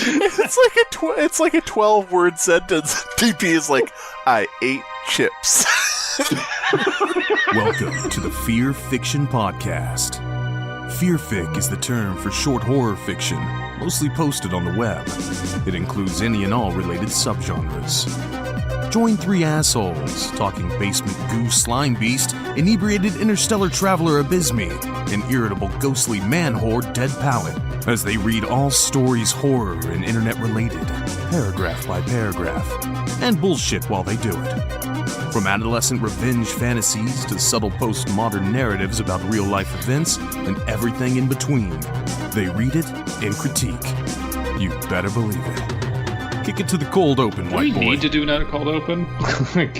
It's like a 12-word sentence. DP is like, I ate chips. Welcome to the Fear Fiction Podcast. Fearfic is the term for short horror fiction, mostly posted on the web. It includes any and all related subgenres. Join three assholes talking basement goo Slimebeast, inebriated interstellar traveler Abysmii, and irritable ghostly man-horde Dead Palette, as they read all stories horror and internet-related, paragraph by paragraph, and bullshit while they do it. From adolescent revenge fantasies to subtle postmodern narratives about real-life events and everything in between, they read it and critique. You better believe it. Kick it to the cold open, white boy. Do we need to do another cold open?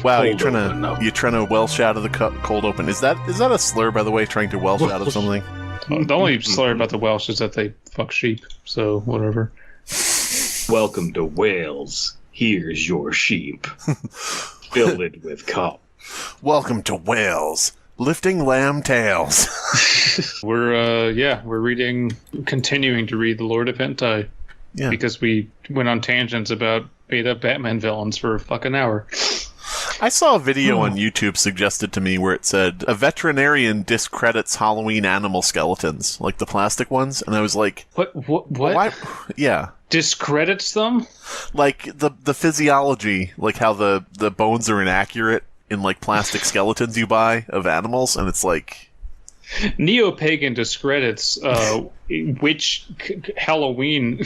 Wow, you're trying to Welsh out of the cold open. Is that a slur, by the way, trying to Welsh out of something? The only slur about the Welsh is that they fuck sheep, so whatever. Welcome to Wales. Here's your sheep. Fill it with cum. Welcome to Wales. Lifting lamb tails. We're continuing to read the Lord of Hentai. Yeah. Because we went on tangents about beta Batman villains for a fucking hour. I saw a video on YouTube suggested to me where it said, a veterinarian discredits Halloween animal skeletons, like the plastic ones, and I was like... What? Why? Yeah. Discredits them? Like, the physiology, like how the bones are inaccurate in, like, plastic skeletons you buy of animals, and it's like... Neo-pagan discredits witch Halloween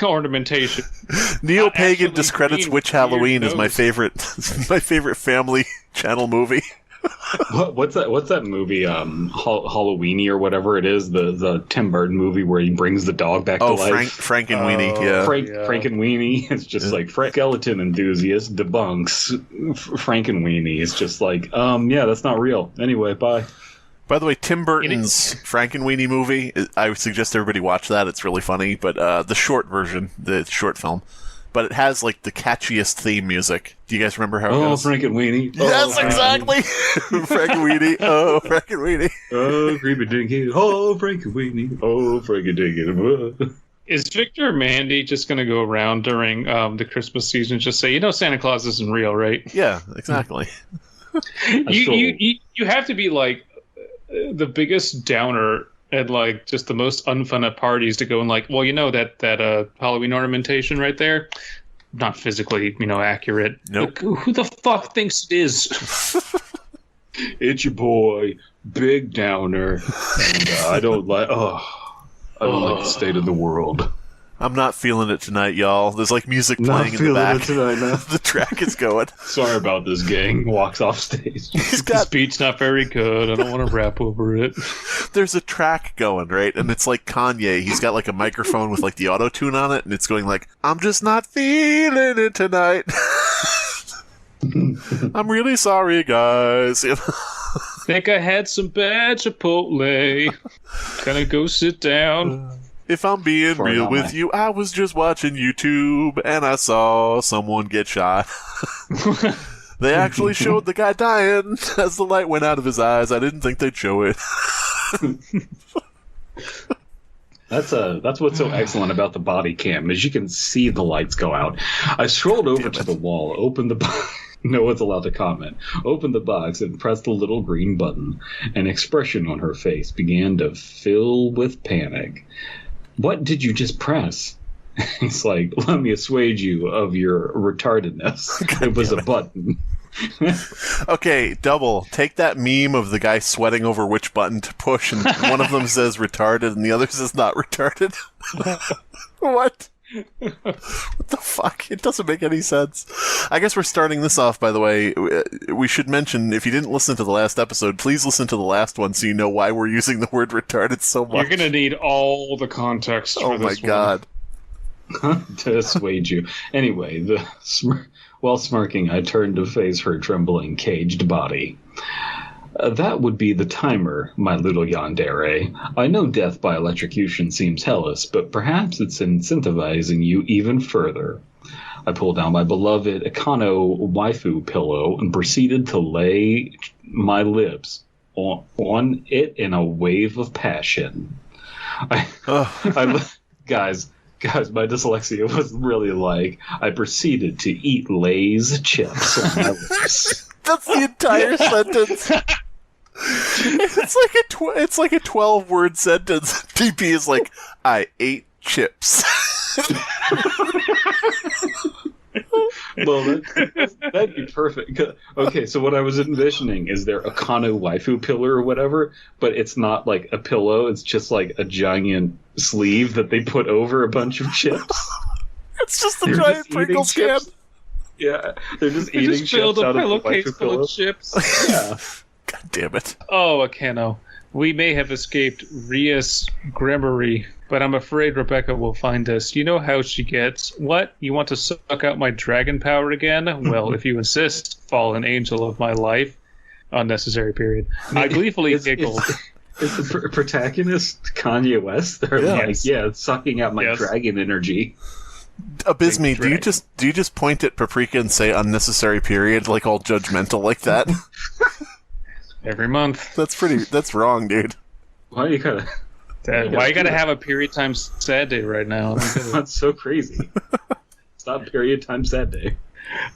ornamentation. Neo-pagan discredits witch Halloween is my favorite family channel movie. What's that movie? Halloweenie or whatever it is, the Tim Burton movie where he brings the dog back to life. Frankenweenie, yeah. Frankenweenie. It's just like skeleton enthusiast debunks Frankenweenie. It's just like, yeah, that's not real. Anyway, bye. By the way, Tim Burton's Frankenweenie movie, I would suggest everybody watch that. It's really funny. But the short version, the short film. But it has, like, the catchiest theme music. Do you guys remember how it goes? Frankenweenie. Yes, exactly! Frankenweenie. Oh, Frankenweenie. Oh, CreepyDinky. Oh, Frankenweenie. Oh, Frankenweenie. Is Victor Mandy just going to go around during the Christmas season and just say, Santa Claus isn't real, right? Yeah, exactly. You have to be, like... the biggest downer and like just the most unfun at parties to go and like, well, that Halloween ornamentation right there, not physically, accurate. Nope. Like, who the fuck thinks it is? It's your boy, Big Downer. And, I don't like the state of the world. I'm not feeling it tonight, y'all. There's like music playing in the back. Tonight, no. The track is going. Sorry about this, gang. Walks off stage. This beat's not very good. I don't want to rap over it. There's a track going, right? And it's like Kanye. He's got like a microphone with like the auto-tune on it, and it's going like, I'm just not feeling it tonight. I'm really sorry, guys. Think I had some bad Chipotle. Gonna go sit down. If I'm being real with you, I was just watching YouTube and I saw someone get shot. They actually showed the guy dying as the light went out of his eyes. I didn't think they'd show it. That's what's so excellent about the body cam is you can see the lights go out. I strolled over to the wall, opened the box. No one's allowed to comment. Opened the box and pressed the little green button. An expression on her face began to fill with panic. What did you just press? He's like, let me assuage you of your retardedness. It was a button. Okay, double. Take that meme of the guy sweating over which button to push, and one of them says retarded and the other says not retarded. What? What the fuck? It doesn't make any sense. I guess we're starting this off, by the way. We should mention, if you didn't listen to the last episode, please listen to the last one so you know why we're using the word retarded so much. You're going to need all the context for this one. Oh my god. To assuage you. Anyway, while smirking, I turned to face her trembling, caged body. That would be the timer, my little yandere. I know death by electrocution seems hellish, but perhaps it's incentivizing you even further. I pulled down my beloved Econo waifu pillow and proceeded to lay my lips on it in a wave of passion. Guys, Guys, my dyslexia was really like, I proceeded to eat Lay's chips on my lips. That's the entire sentence. It's like a 12-word sentence. TP is like, I ate chips. Well, that'd be perfect. Okay, so what I was envisioning is their Akano waifu pillar or whatever, but it's not like a pillow, it's just like a giant sleeve that they put over a bunch of chips. It's just a giant Pringles can. Yeah, they're just eating chips out of the waifu pillow. Of chips. Yeah. God damn it. Oh, Akano. We may have escaped Ria's Gremory, but I'm afraid Rebecca will find us. You know how she gets. What? You want to suck out my dragon power again? Well, if you insist, fallen angel of my life. Unnecessary period. I gleefully giggled. Is the protagonist Kanye West? They're like, it's sucking out my dragon energy. Abysmii, do you just point at Paprika and say unnecessary period, like all judgmental like that? Every month. That's wrong, dude. Why you gotta have a period times sad day right now? That's so crazy. It's not period times sad day.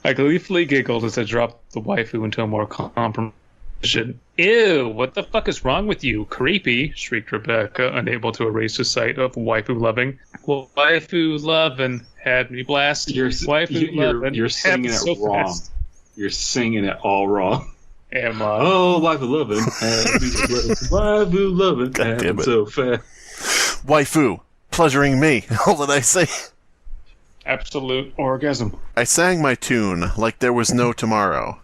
I gleefully giggled as I dropped the waifu into a more compromised position. Ew, what the fuck is wrong with you? Creepy, shrieked Rebecca, unable to erase the sight of waifu loving. Well, waifu loving had me blasted. You're singing it so wrong. Fast. You're singing it all wrong. Am I? Oh, waifu loving, waifu loving, God damn it. So fast. Waifu, pleasuring me. All that I say. Absolute orgasm. I sang my tune like there was no tomorrow.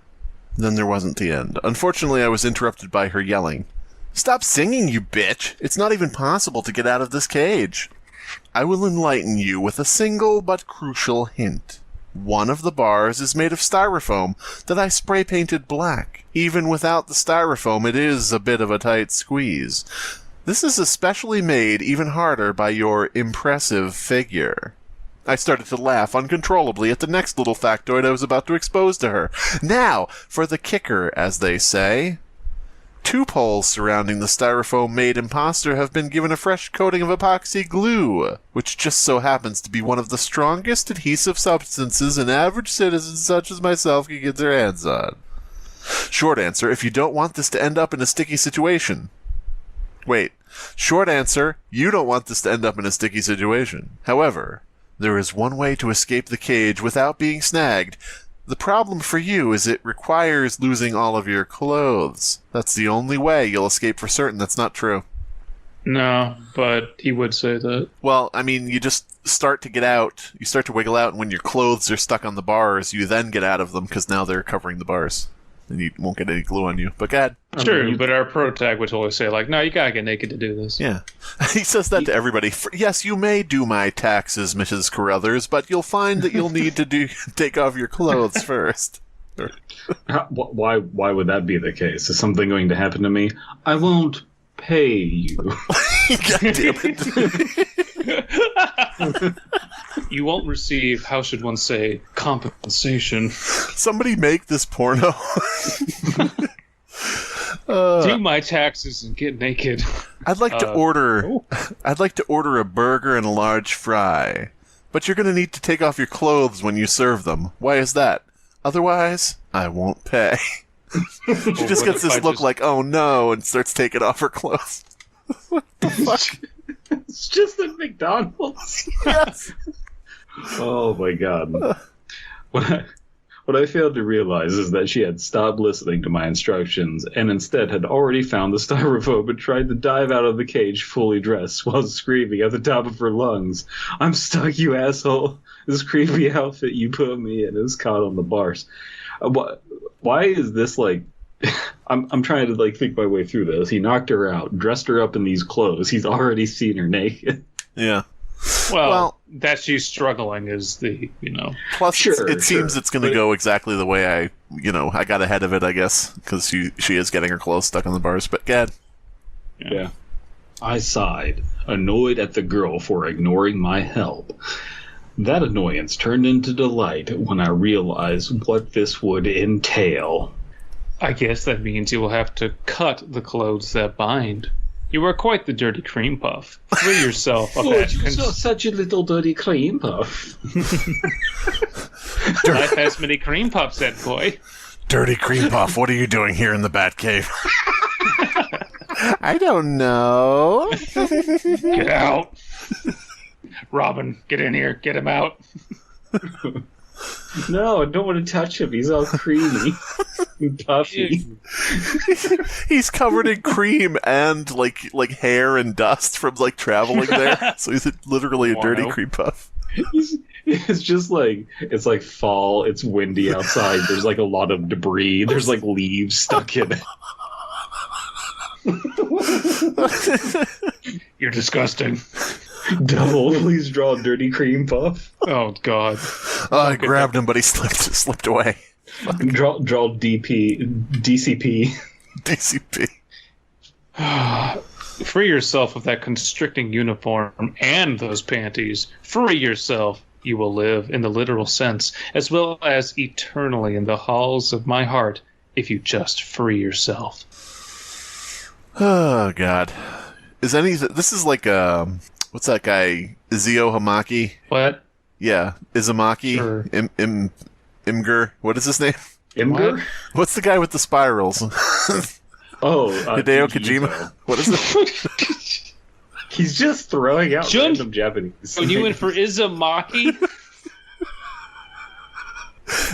Then there wasn't the end. Unfortunately, I was interrupted by her yelling. Stop singing, you bitch! It's not even possible to get out of this cage. I will enlighten you with a single but crucial hint. One of the bars is made of styrofoam that I spray-painted black. Even without the styrofoam, it is a bit of a tight squeeze. This is especially made even harder by your impressive figure. I started to laugh uncontrollably at the next little factoid I was about to expose to her. Now, for the kicker, as they say. 2 poles surrounding the styrofoam-made imposter have been given a fresh coating of epoxy glue, which just so happens to be one of the strongest adhesive substances an average citizen such as myself can get their hands on. Short answer, if you don't want this to end up in a sticky situation. Wait. Short answer, you don't want this to end up in a sticky situation. However, there is one way to escape the cage without being snagged. The problem for you is it requires losing all of your clothes. That's the only way you'll escape for certain. That's not true. No, but he would say that. Well, I mean, you just start to get out. You start to wiggle out, and when your clothes are stuck on the bars, you then get out of them because now they're covering the bars. And you won't get any glue on you. But go ahead. True, but our protag would always say, like, no, you gotta get naked to do this. Yeah. He says that to everybody. Yes, you may do my taxes, Mrs. Carruthers, but you'll find that you'll need to take off your clothes first. Why would that be the case? Is something going to happen to me? I won't pay you. God damn it. You won't receive, how should one say, compensation. Somebody make this porno. Do my taxes and get naked. I'd like to order a burger and a large fry. But you're going to need to take off your clothes when you serve them. Why is that? Otherwise, I won't pay. She just gets this look like, oh no, and starts taking off her clothes. What the fuck? It's just at McDonald's. Yes. Oh my god. What I failed to realize is that she had stopped listening to my instructions and instead had already found the styrofoam and tried to dive out of the cage fully dressed while screaming at the top of her lungs, "I'm stuck, you asshole! This creepy outfit you put me in is caught on the bars." Why is this like... I'm trying to like think my way through this. He knocked her out, dressed her up in these clothes. He's already seen her naked. Yeah. Well, that she's struggling is the, Plus, it seems it's going to go exactly the way I got ahead of it, I guess, because she is getting her clothes stuck on the bars, but go ahead. Yeah. I sighed, annoyed at the girl for ignoring my help. That annoyance turned into delight when I realized what this would entail. I guess that means you will have to cut the clothes that bind. You are quite the dirty cream puff. Free yourself of that. Such a little dirty cream puff. Life has many cream puffs, that boy. Dirty cream puff, what are you doing here in the Batcave? I don't know. Get out. Robin, get in here. Get him out. No, I don't want to touch him. He's all creamy and puffy. He's covered in cream and like hair and dust from like traveling there. So he's literally a dirty cream puff. It's just like, it's like fall. It's windy outside. There's like a lot of debris. There's like leaves stuck in it. You're disgusting. Double, please draw a dirty cream puff. Oh, God. I grabbed him, but he slipped away. Draw DCP. DCP. Free yourself of that constricting uniform and those panties. Free yourself. You will live in the literal sense, as well as eternally in the halls of my heart, if you just free yourself. Oh, God. This is like, what's that guy? Izio Hamaki? What? Yeah, Izumaki? Sure. Imgur? What is his name? Imgur? What's the guy with the spirals? Hideo Kojima? What is it? He's just throwing out random Japanese. When you went for Izumaki?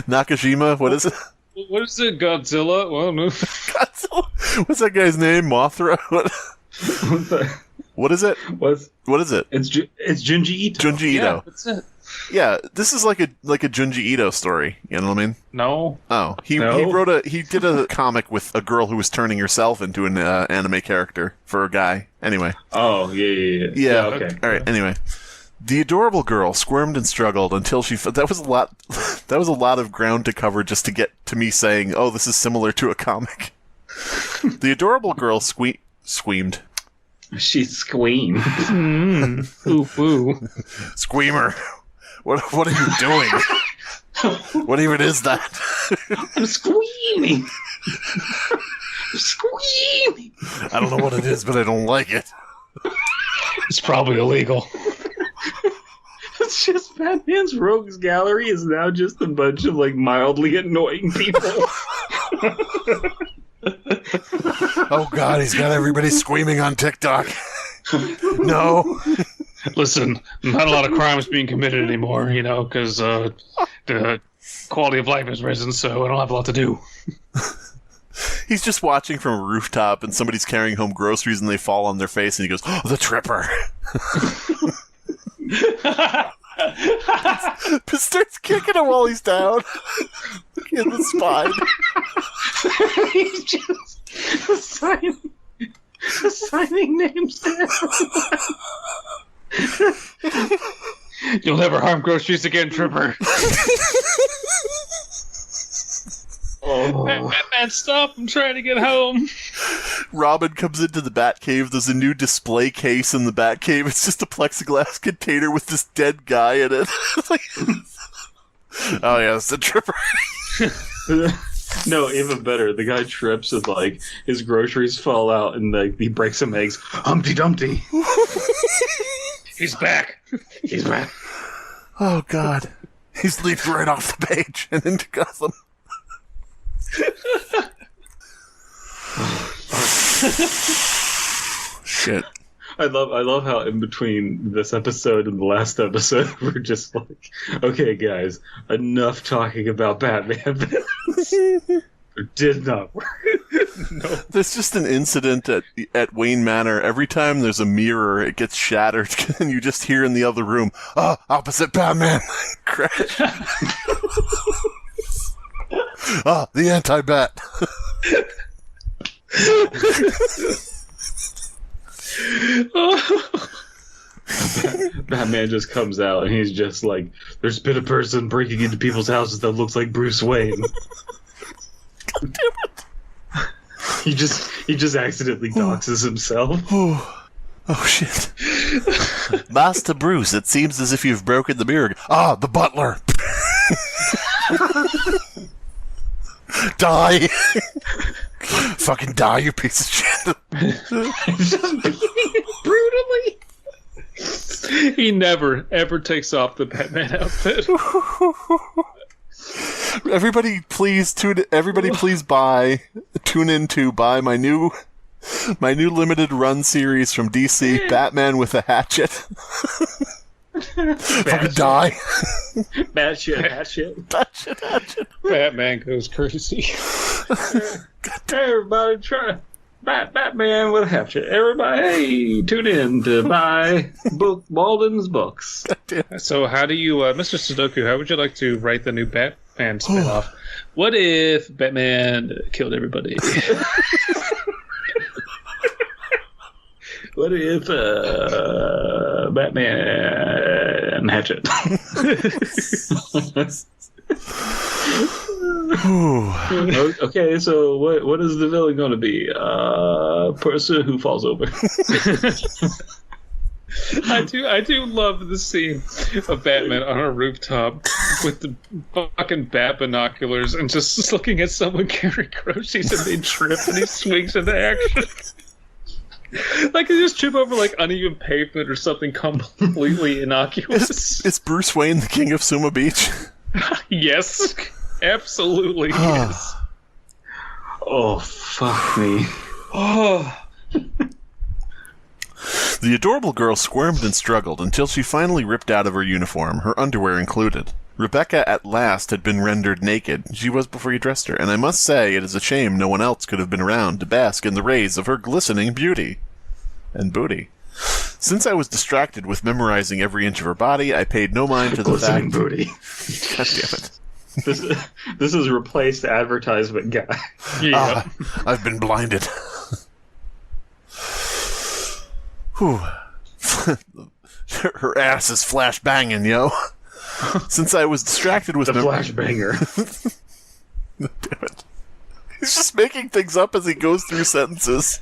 Nakajima? What is it? What is it? Godzilla? Well, no. Godzilla? What's that guy's name? Mothra? What is it? What is it? It's Junji Ito. Junji Ito. Yeah, that's it. Yeah, this is like a Junji Ito story. You know what I mean? No. Oh, he did a comic with a girl who was turning herself into an anime character for a guy. Anyway. Oh yeah. Yeah. Okay. All right. Anyway, the adorable girl squirmed and struggled until she. That was a lot. That was a lot of ground to cover just to get to me saying, "Oh, this is similar to a comic." The adorable girl squeamed. She screamed. Ooh, ooh. Squeamer. What are you doing? What even is that? I'm screaming. I'm screaming. I don't know what it is, but I don't like it. It's probably illegal. It's just Batman's Rogues Gallery is now just a bunch of like mildly annoying people. Oh God, he's got everybody screaming on TikTok. No. Listen, not a lot of crime is being committed anymore, because the quality of life has risen, so I don't have a lot to do. He's just watching from a rooftop, and somebody's carrying home groceries, and they fall on their face, and he goes, "Oh, the tripper!" Starts kicking him while he's down in the spine. He's just assigning names to You'll never harm groceries again, Tripper. Oh. Batman, stop! I'm trying to get home. Robin comes into the Batcave. There's a new display case in the Batcave. It's just a plexiglass container with this dead guy in it. Oh yeah, it's the Tripper. No, even better. The guy trips and like his groceries fall out, and like he breaks some eggs. Humpty Dumpty. He's back. He's back. Oh God, he's leaped right off the page and into Gotham. Shit. I love how in between this episode and the last episode we're just like, okay guys, enough talking about Batman. It did not work. No. There's just an incident at Wayne Manor. Every time there's a mirror, it gets shattered, and you just hear in the other room, "Oh, opposite Batman!" Crash. Oh, the anti-Bat. Batman just comes out and he's just like, "There's been a person breaking into people's houses that looks like Bruce Wayne." God damn it. He just accidentally doxes himself. Oh shit. Master Bruce, it seems as if you've broken the mirror. Ah, the butler. Die! Fucking die, you piece of shit. Brutally. He never, ever takes off the Batman outfit. Everybody please tune in to buy my new limited run series from DC, Batman with a Hatchet. Fucking die. Batshit. Batman goes crazy. Hey, everybody, try Batman with a hatchet. Everybody, hey, tune in to buy Walden's books. So how do you, Mr. Sudoku, how would you like to write the new Batman spinoff? What if Batman killed everybody? What if Batman hatchet? Okay, so what is the villain going to be? Person who falls over. I do love the scene of Batman on a rooftop with the fucking bat binoculars and just looking at someone carry groceries and they trip and he swings into action. Like they just trip over like uneven pavement or something completely innocuous. Is Bruce Wayne the king of Suma Beach? Yes, absolutely yes. Oh, fuck me. Oh. The adorable girl squirmed and struggled until she finally ripped out of her uniform, her underwear included. Rebecca at last had been rendered naked. She was before you dressed her, and I must say it is a shame no one else could have been around to bask in the rays of her glistening beauty. And booty. Since I was distracted with memorizing every inch of her body, I paid no mind to the fact... booty. God damn it. This is replaced advertisement guy. Yeah. I've been blinded. Whew. Her ass is flash banging, yo. Since I was distracted with the flash banger. Damn it. He's just making things up as he goes through sentences.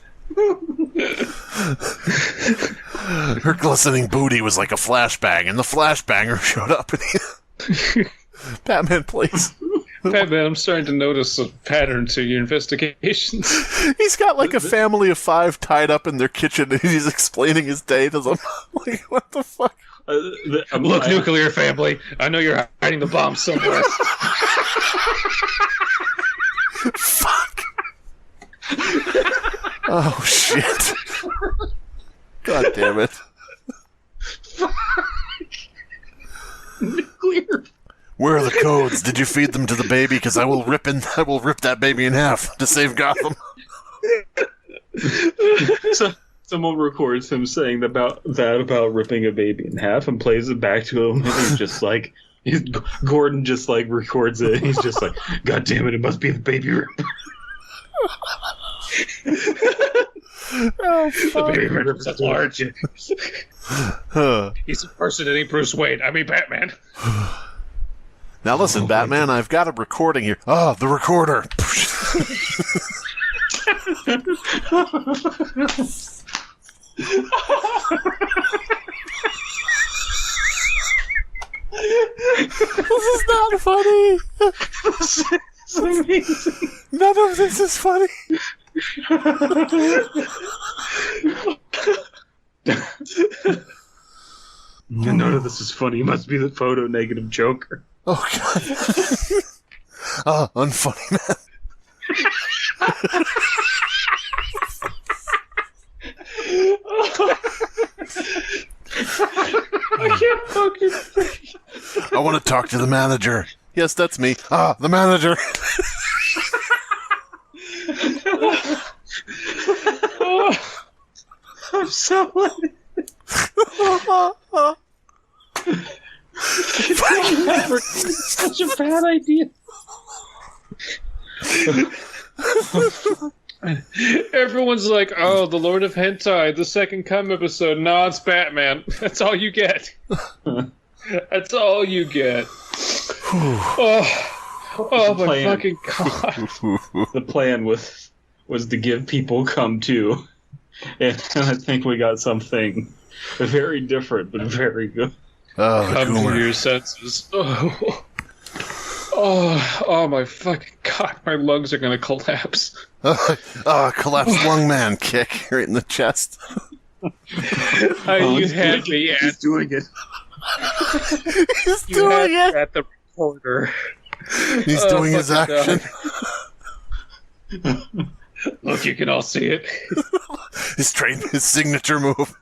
Her glistening booty was like a flashbang, and the flashbanger showed up and Batman, please. Batman, I'm starting to notice a pattern to your investigations. He's got like a family of 5 tied up in their kitchen and he's explaining his day to them. Like, what the fuck? Look, nuclear family, I know you're hiding the bomb somewhere. Fuck. Oh, shit. God damn it. Nuclear. Where are the codes? Did you feed them to the baby? Because I will rip that baby in half to save Gotham. So someone records him saying about ripping a baby in half and plays it back to him, and he's just like, Gordon just like records it. And he's just like, God damn it! It must be the baby ripper. Oh, fuck. The baby ripper's at large. He's impersonating Bruce Wayne. I mean Batman. Now listen, Batman, I've got a recording here. Ah, the recorder. This is not funny. This is amazing. None of this is funny. None of this is funny. It must be the photo negative Joker. Oh, God. Unfunny, man. I can't fucking think. I want to talk to the manager. Yes, that's me. The manager. I'm so Such a bad idea. Everyone's like, oh, the Lord of Hentai, the Second Come episode. No, it's Batman. That's all you get. That's all you get. Oh my fucking God. The plan was to give people come too. And I think we got something very different, but very good. Oh, come to your senses. Oh my fucking God. God, my lungs are going to collapse. Collapsed lung man kick right in the chest. You had me at... He's doing it. He's doing it. At the recorder. He's doing his action. Look, you can all see it. His signature move.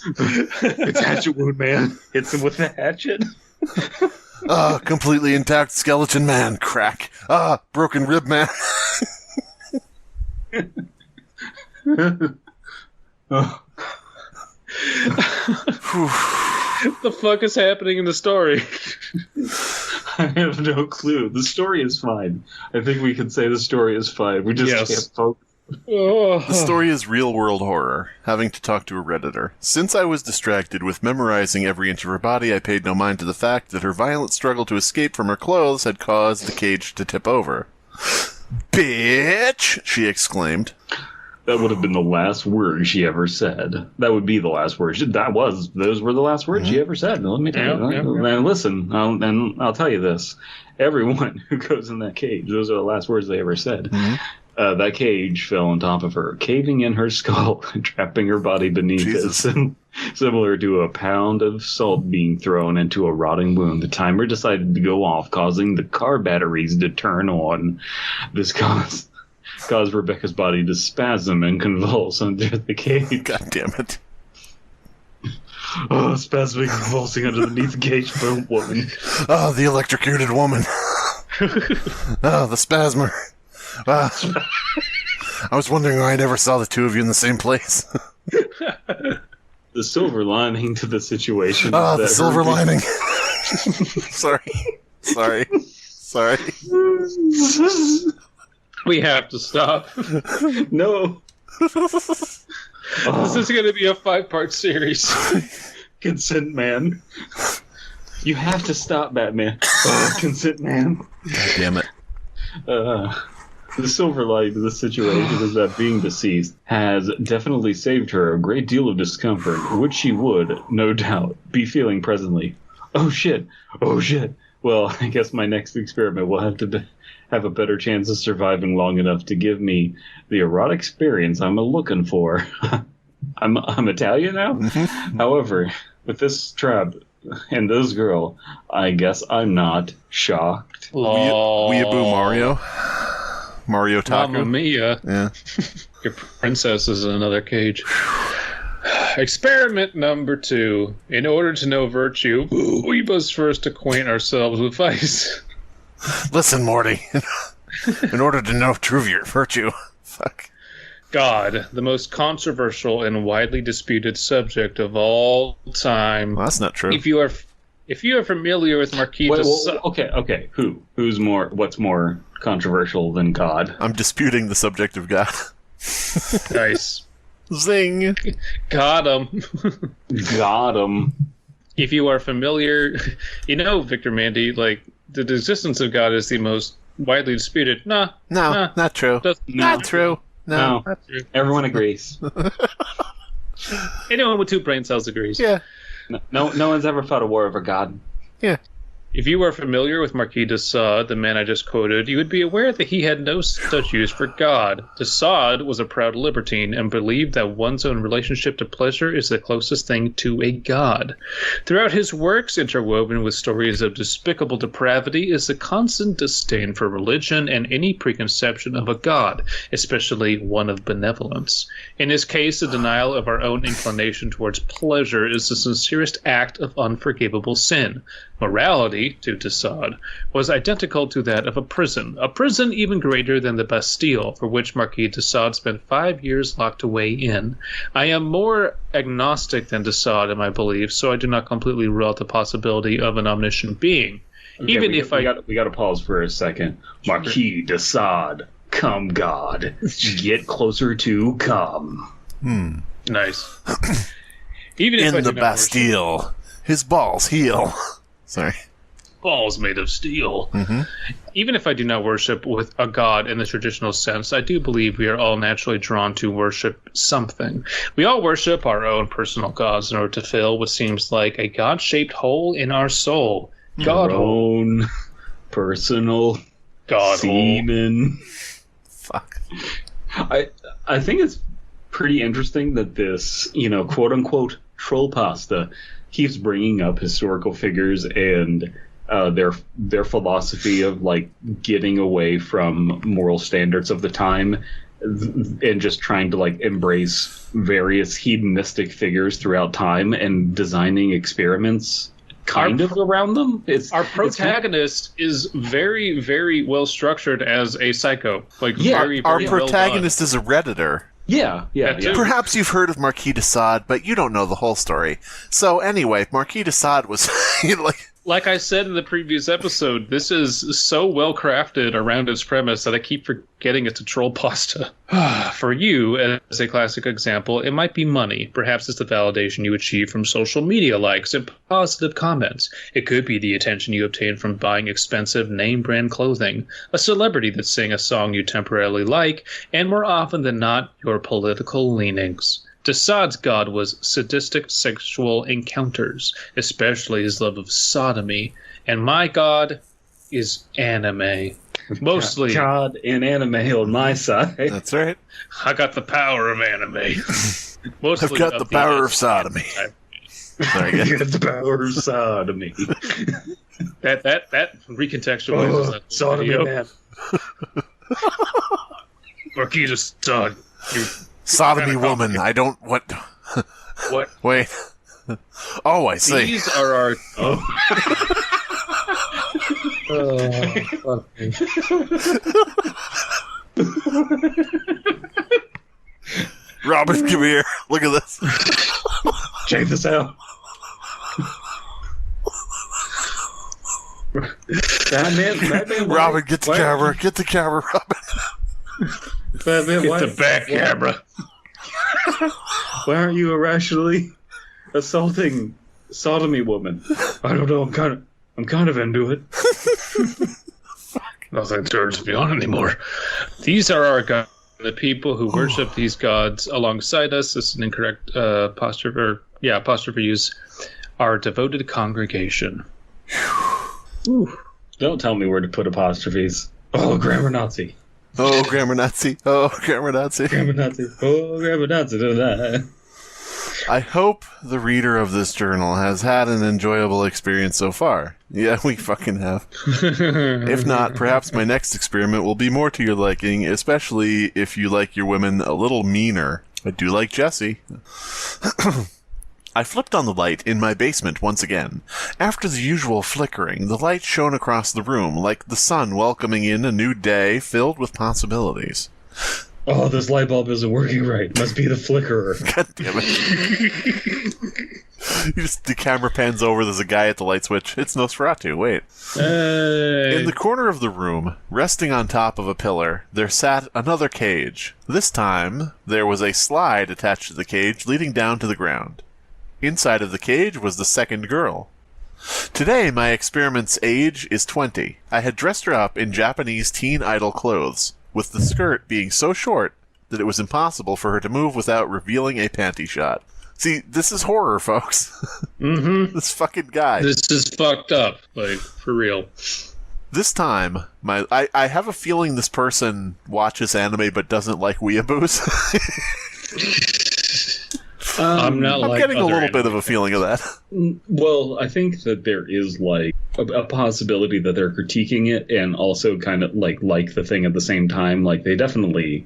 It's hatchet wound man. Hits him with the hatchet. Completely intact skeleton man. Crack. Broken rib man. The fuck is happening in the story? I have no clue. The story is fine. I think we can say the story is fine. We just can't focus. The story is real-world horror, having to talk to a Redditor. Since I was distracted with memorizing every inch of her body, I paid no mind to the fact that her violent struggle to escape from her clothes had caused the cage to tip over. Bitch! She exclaimed. That would have been the last word she ever said. That would be the last word. Those were the last words she ever said. Let me tell you. And listen, I'll tell you this. Everyone who goes in that cage, those are the last words they ever said. That cage fell on top of her, caving in her skull and trapping her body beneath it. Similar to a pound of salt being thrown into a rotting wound. The timer decided to go off, causing the car batteries to turn on. This caused Rebecca's body to spasm and convulse under the cage. God damn it. Spasming and convulsing underneath the cage for a woman. The electrocuted woman. The spasmer. I was wondering why I never saw the two of you in the same place. The silver lining to the situation. The silver lining. Sorry. We have to stop. No. This is going to be a 5-part series. Consent man. You have to stop, Batman. Consent man. God damn it. The silver lining to the situation is that being deceased has definitely saved her a great deal of discomfort, which she would, no doubt, be feeling presently. Oh shit. Well, I guess my next experiment will have to have a better chance of surviving long enough to give me the erotic experience I'm looking for. I'm Italian now? However, with this trap and this girl, I guess I'm not shocked. Weeaboo Mario? Mario Taco? Mamma mia. Yeah. Your princess is in another cage. Experiment number 2. In order to know virtue, we must first acquaint ourselves with vice. Listen, Morty. In order to know true virtue. Fuck. God, the most controversial and widely disputed subject of all time. Well, that's not true. If you are familiar with Marquis de Sade... Okay. What's more controversial than God? I'm disputing the subject of God. Nice. Zing. Got him. Got him. If you are familiar... Victor Mandy, the existence of God is the most widely disputed. No, not true. Not true. No. Not true. Everyone agrees. Anyone with 2 brain cells agrees. Yeah. No one's ever fought a war over God. Yeah. If you are familiar with Marquis de Sade, the man I just quoted, you would be aware that he had no such use for God. De Sade was a proud libertine and believed that one's own relationship to pleasure is the closest thing to a god. Throughout his works, interwoven with stories of despicable depravity, is a constant disdain for religion and any preconception of a god, especially one of benevolence. In his case, the denial of our own inclination towards pleasure is the sincerest act of unforgivable sin. Morality, to de Sade, was identical to that of a prison even greater than the Bastille, for which Marquis de Sade spent 5 years locked away in. I am more agnostic than de Sade in my beliefs, so I do not completely rule out the possibility of an omniscient being. Okay, we got to pause for a second. Marquis de Sade, come God, get closer to come. Nice. Even if in the Bastille, his balls heal. Sorry. Balls made of steel. Mm-hmm. Even if I do not worship with a god in the traditional sense, I do believe we are all naturally drawn to worship something. We all worship our own personal gods in order to fill what seems like a god-shaped hole in our soul. God your own personal God semen. Fuck. I think it's pretty interesting that this, quote unquote troll pasta keeps bringing up historical figures and their philosophy of like getting away from moral standards of the time and just trying to like embrace various hedonistic figures throughout time and designing experiments around them. Our protagonist is very, very well structured as a psycho. Like very, our very protagonist is a Redditor. Yeah. Perhaps you've heard of Marquis de Sade, but you don't know the whole story. So anyway, Marquis de Sade was like I said in the previous episode, this is so well crafted around its premise that I keep forgetting it's a troll pasta. For you, as a classic example, it might be money. Perhaps it's the validation you achieve from social media likes and positive comments. It could be the attention you obtain from buying expensive name brand clothing, a celebrity that sang a song you temporarily like, and more often than not, your political leanings. De Sade's god was sadistic sexual encounters, especially his love of sodomy, and my god is anime. Mostly God and anime on my side. That's right. I got the power of anime. Mostly I've got the power of sodomy. I got the power of sodomy. That recontextualizes that sodomy video. man. Marquis de Sade. Sodomy woman. I don't... What? What? Wait. Oh, I see. These are our... Robin, come here. Look at this. Check this out. Batman, Robin, get the camera. Get the camera, Robin. Batman, Get the back camera. Why aren't you irrationally assaulting sodomy woman? I don't know. I'm kind of into it. Nothing turns me on anymore. These are our gods, the people who worship these gods alongside us. This is an incorrect apostrophe use. Our devoted congregation. Don't tell me where to put apostrophes. Oh, grammar Nazi. Oh, grammar Nazi. Oh, grammar Nazi. Grammar Nazi. Oh, grammar Nazi. I hope the reader of this journal has had an enjoyable experience so far. Yeah, we fucking have. If not, perhaps my next experiment will be more to your liking, especially if you like your women a little meaner. I do like Jessie. I flipped on the light in my basement once again. After the usual flickering, the light shone across the room like the sun welcoming in a new day filled with possibilities. Oh, this light bulb isn't working right. Must be the flickerer. God damn it. The camera pans over, there's a guy at the light switch. It's Nosferatu, wait. Hey. In the corner of the room, resting on top of a pillar, there sat another cage. This time, there was a slide attached to the cage leading down to the ground. Inside of the cage was the second girl. Today, my experiment's age is 20. I had dressed her up in Japanese teen idol clothes, with the skirt being so short that it was impossible for her to move without revealing a panty shot. See, this is horror, folks. Mm-hmm. This fucking guy. This is fucked up, like, for real. This time, I have a feeling this person watches anime but doesn't like weeaboos. I'm getting a little bit of a feeling of that. Well, I think that there is like a possibility that they're critiquing it and also kind of like the thing at the same time. Like they definitely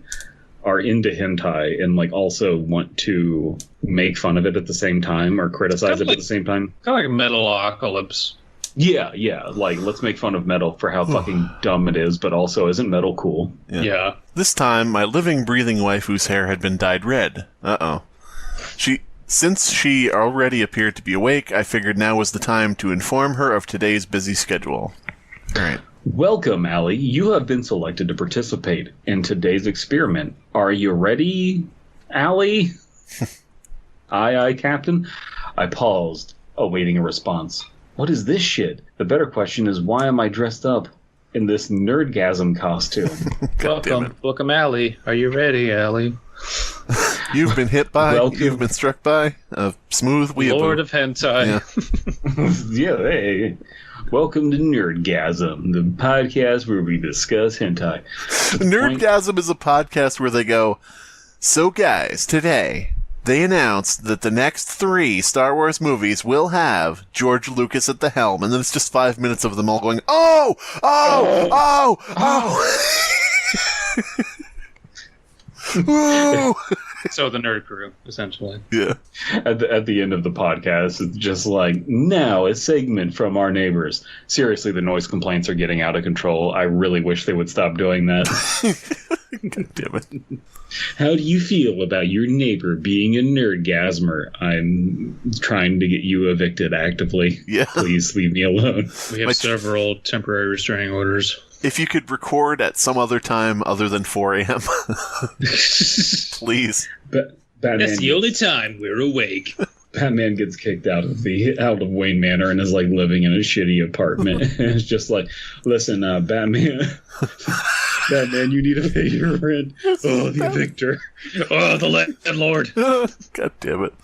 are into hentai and like also want to make fun of it at the same time or criticize it at the same time. Kind of like Metalocalypse. Yeah. Like let's make fun of metal for how fucking dumb it is, but also isn't metal cool? Yeah. This time, my living, breathing waifu's hair had been dyed red. Uh-oh. Since she already appeared to be awake, I figured now was the time to inform her of today's busy schedule. All right. Welcome, Allie. You have been selected to participate in today's experiment. Are you ready, Allie? Aye, Captain. I paused, awaiting a response. What is this shit? The better question is, why am I dressed up in this Nerdgasm costume? Welcome, Allie. Are you ready, Allie? You've been hit by, you've been struck by a smooth weeaboo. Lord of Hentai. Yeah. Yeah, hey. Welcome to Nerdgasm, the podcast where we discuss hentai. Nerdgasm is a podcast where they go, so guys, today they announced that the next 3 Star Wars movies will have George Lucas at the helm, and then it's just 5 minutes of them all going, oh! Ooh. So the nerd crew, essentially. Yeah. At the end of the podcast, it's just like, now a segment from our neighbors. Seriously, the noise complaints are getting out of control. I really wish they would stop doing that. God damn it. How do you feel about your neighbor being a nerdgasmer? I'm trying to get you evicted actively. Yeah. Please leave me alone. We have several temporary restraining orders. If you could record at some other time other than 4 a.m., please. That's the only time we're awake. Batman gets kicked out of Wayne Manor and is like living in a shitty apartment. And it's just like, listen, Batman, you need to pay your rent. Oh, the evictor. Oh, the landlord. God damn it.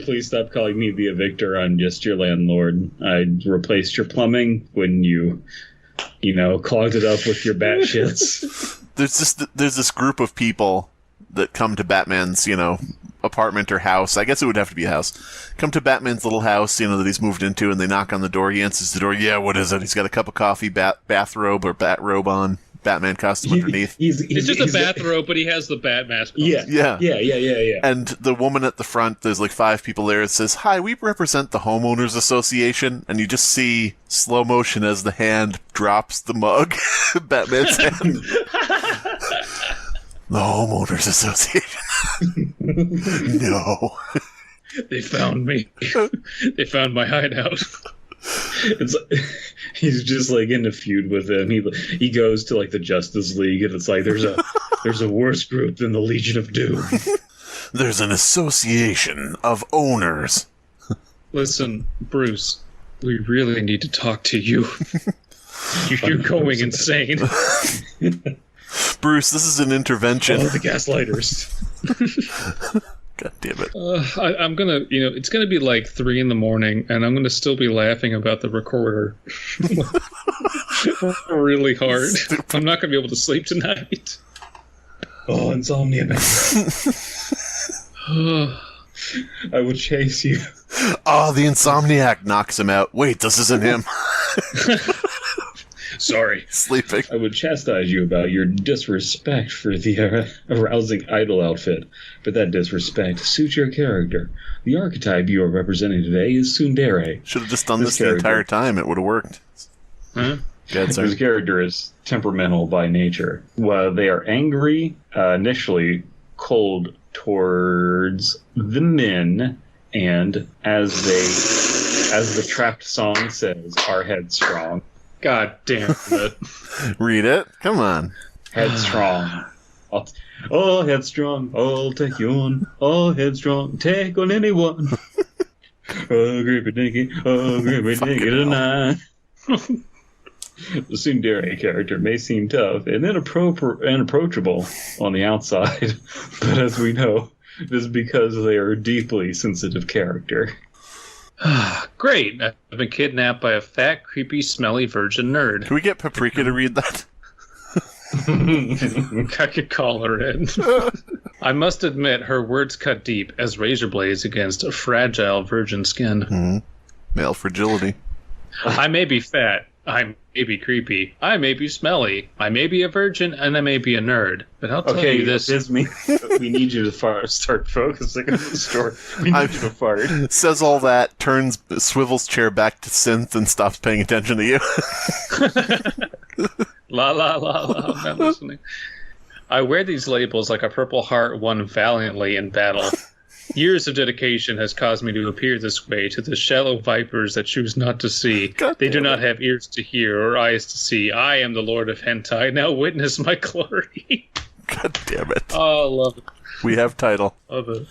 Please stop calling me the evictor. I'm just your landlord. I replaced your plumbing when you clogged it up with your bat shits. There's this group of people that come to Batman's, apartment or house. I guess it would have to be a house. Come to Batman's little house, that he's moved into, and they knock on the door. He answers the door. Yeah, what is it? He's got a cup of coffee, bathrobe or bat robe on, Batman costume underneath. It's just a bathrobe, but he has the bat mask on. Yeah. And the woman at the front, there's like 5 people there. It says, "Hi, we represent the Homeowners Association," and you just see slow motion as the hand drops the mug, Batman's hand. The Homeowners Association. No. They found me. They found my hideout. It's like, he's just like in a feud with them. He goes to like the Justice League, and it's like there's a worse group than the Legion of Doom. There's an association of owners. Listen, Bruce, we really need to talk to you. You're going insane. Bruce, this is an intervention. Oh, the gaslighters. God damn it. I'm gonna, it's gonna be like 3 a.m, and I'm gonna still be laughing about the recorder. Really hard. Stupid. I'm not gonna be able to sleep tonight. Oh, insomnia. I will chase you. Oh, the insomniac knocks him out. Wait, this isn't him. Sorry. Sleeping. I would chastise you about your disrespect for the arousing idol outfit, but that disrespect suits your character. The archetype you are representing today is tsundere. Should have just done this the entire time. It would have worked. Huh? His character is temperamental by nature. While they are angry, initially cold towards the men, and as the trapped song says, are headstrong. God damn it. Read it. Come on. Headstrong. Oh, headstrong. I'll take you on. Oh, headstrong. Take on anyone. Oh, CreepyDinky. Oh, CreepyDinky tonight. The tsundere character may seem tough and inapproachable on the outside, but as we know, it is because they are a deeply sensitive character. Great. I've been kidnapped by a fat, creepy, smelly virgin nerd. Can we get Paprika to read that? I could call her in. I must admit, her words cut deep as razor blades against a fragile virgin skin. Mm-hmm. Male fragility. I may be fat. I may be creepy. I may be smelly. I may be a virgin, and I may be a nerd. But I'll tell you this. We need you to start focusing on the story. We need you to fart. Says all that, swivels chair back to synth, and stops paying attention to you. La la la la, I'm not listening. I wear these labels like a purple heart won valiantly in battle. Years of dedication has caused me to appear this way to the shallow vipers that choose not to see. They do not have ears to hear or eyes to see. I am the Lord of Hentai. Now witness my glory. God damn it. Oh, I love it. We have title. Love it.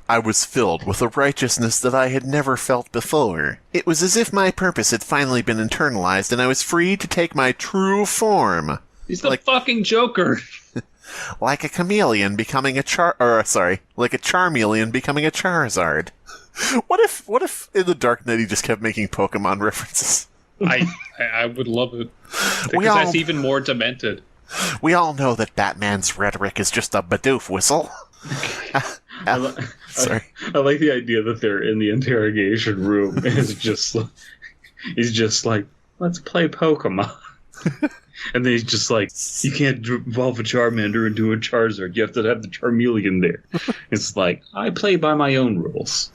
I was filled with a righteousness that I had never felt before. It was as if my purpose had finally been internalized and I was free to take my true form. He's the fucking Joker. Like a chameleon becoming like a Charmeleon becoming a Charizard. What if in the Darknet he just kept making Pokemon references? I would love it. Because that's even more demented. We all know that Batman's rhetoric is just a Bidoof whistle. Sorry. I like the idea that they're in the interrogation room and he's just like, let's play Pokemon. And then he's just like, you can't evolve a Charmander into a Charizard. You have to have the Charmeleon there. It's like, I play by my own rules.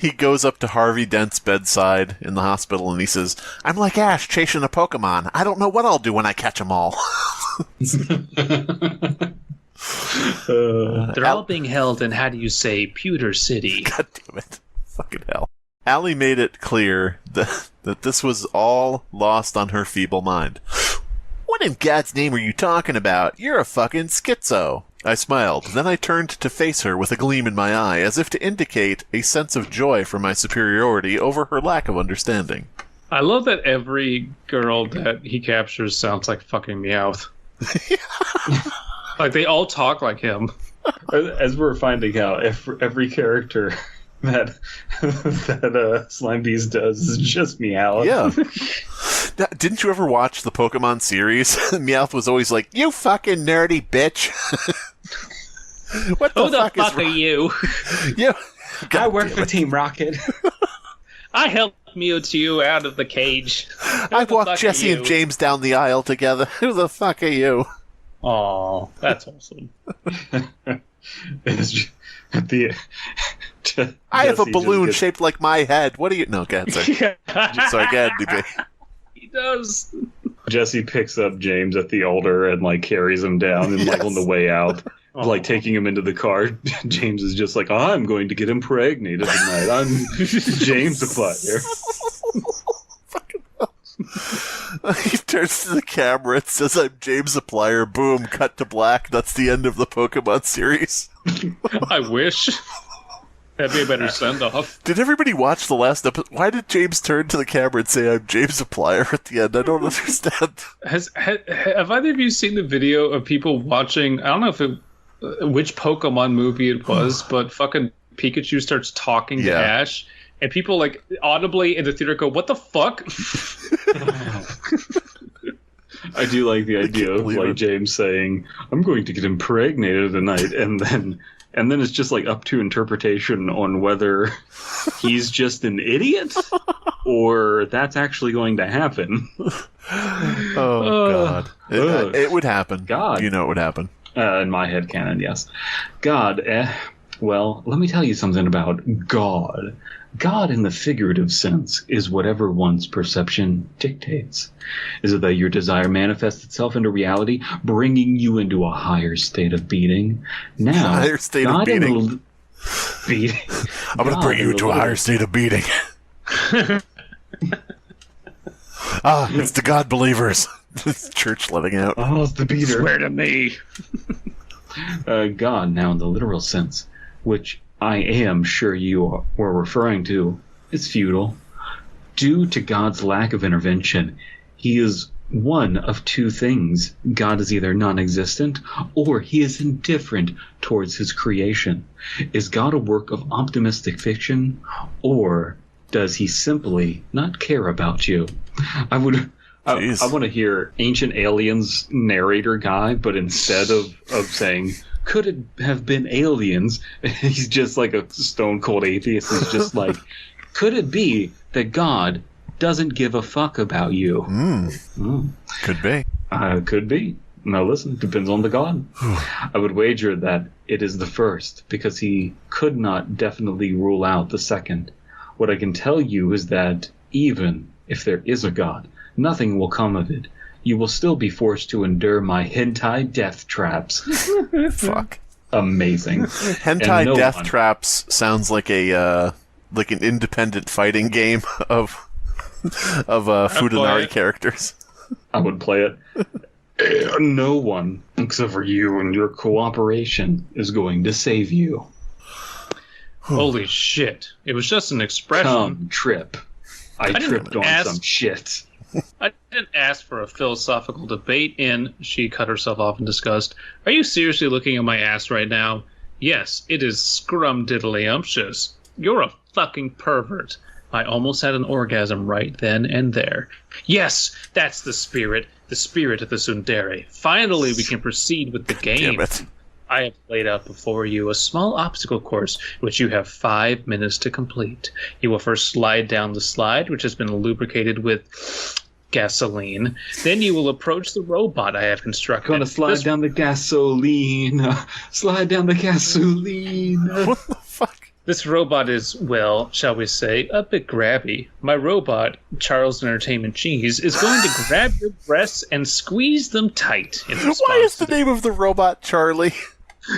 He goes up to Harvey Dent's bedside in the hospital and he says, I'm like Ash chasing a Pokemon. I don't know what I'll do when I catch them all. They're all being held in, how do you say, Pewter City. God damn it. Fucking hell. Allie made it clear that this was all lost on her feeble mind. What in God's name are you talking about? You're a fucking schizo. I smiled. Then I turned to face her with a gleam in my eye, as if to indicate a sense of joy for my superiority over her lack of understanding. I love that every girl that he captures sounds like fucking Meowth. Like, they all talk like him. As we're finding out, every character that Slimebeast does is just Meowth. Yeah. Now, didn't you ever watch the Pokemon series? Meowth was always like, you fucking nerdy bitch. What the Who the fuck are you? Yeah. I work for Team Rocket. I helped Mewtwo out of the cage. I walked Jesse and James down the aisle together. Who the fuck are you? Aw, that's awesome. I have a balloon shaped like my head. What are you... No, go ahead, sorry. Sorry, go ahead, DB. He does. Jesse picks up James at the altar and, like, carries him down and, like, on the way out, like, taking him into the car. James is just like, I'm going to get impregnated tonight. I'm James the Player. He turns to the camera and says, I'm James the Plier. Boom, cut to black. That's the end of the Pokemon series. I wish. That'd be a better send-off. Did everybody watch the last episode? Why did James turn to the camera and say, I'm James the Plier at the end? I don't understand. Have either of you seen the video of people watching, I don't know which Pokemon movie it was, but fucking Pikachu starts talking to Ash, and people, like, audibly in the theater go, what the fuck? I do like the idea of, like, James saying, I'm going to get impregnated tonight, and then it's just, like, up to interpretation on whether he's just an idiot or that's actually going to happen. God. It would happen. God. You know it would happen. In my head canon, yes. God, well, let me tell you something about God. God, in the figurative sense, is whatever one's perception dictates. Is it that your desire manifests itself into reality, bringing you into a higher state of being? Now, higher state of being. Beating. I'm going to bring you to a higher state of beating. It's the God believers. It's church letting out. Oh, it's the beater. Swear to me. God, now in the literal sense, which I am sure you were referring to, is futile. Due to God's lack of intervention, he is one of two things. God is either non-existent or he is indifferent towards his creation. Is God a work of optimistic fiction, or does he simply not care about you? I want to hear Ancient Aliens narrator guy, but instead of saying, could it have been aliens? He's just like a stone cold atheist. He's just like, could it be that God doesn't give a fuck about you? Could be. Could be. Now listen, depends on the God. I would wager that it is the first, because he could not definitely rule out the second. What I can tell you is that even if there is a God, nothing will come of it. You will still be forced to endure my hentai death traps. Fuck. Amazing. Hentai death traps sounds like an independent fighting game of Fudanari characters. I would play it. No one, except for you and your cooperation, is going to save you. Holy shit. It was just an expression. Come, trip. I tripped on some shit. I didn't ask for a philosophical debate she cut herself off in disgust. Are you seriously looking at my ass right now? Yes, it is scrumdiddlyumptious. You're a fucking pervert. I almost had an orgasm right then and there. Yes, that's the spirit of the tsundere. Finally, we can proceed with the game. Damn it. I have laid out before you a small obstacle course, which you have 5 minutes to complete. You will first slide down the slide, which has been lubricated with gasoline. Then you will approach the robot I have constructed. Gonna slide down the gasoline. Slide down the gasoline. What the fuck? This robot is, well, shall we say, a bit grabby. My robot, Charles Entertainment Cheese, is going to grab your breasts and squeeze them tight. Why is the name of the robot Charlie?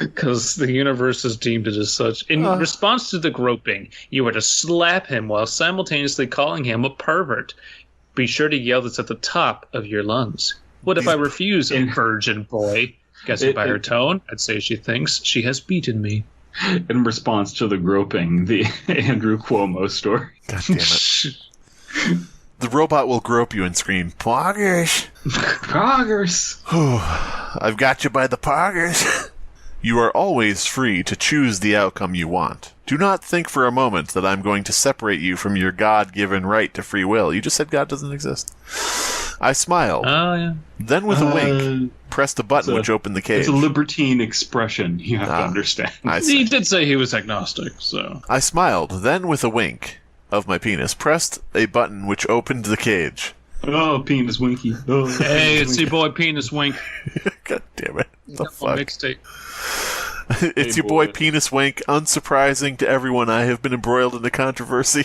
Because the universe has deemed it as such. In response to the groping, you are to slap him while simultaneously calling him a pervert. Be sure to yell this at the top of your lungs. What if I refuse, virgin boy? Guessing by her tone, I'd say she thinks she has beaten me. In response to the groping, the Andrew Cuomo story. God damn it. The robot will grope you and scream, "Poggers! Poggers!" I've got you by the poggers. You are always free to choose the outcome you want. Do not think for a moment that I'm going to separate you from your God-given right to free will. You just said God doesn't exist. I smiled. Oh, yeah. Then with a wink, pressed a button which opened the cage. It's a libertine expression, you have to understand. He did say he was agnostic, so... I smiled, then with a wink of my penis, pressed a button which opened the cage. Oh, penis winky. Oh, hey, it's your boy Penis Wink. God damn it. The fuck? Mixtape. It's your boy Penis Wink. Unsurprising to everyone, I have been embroiled in a controversy.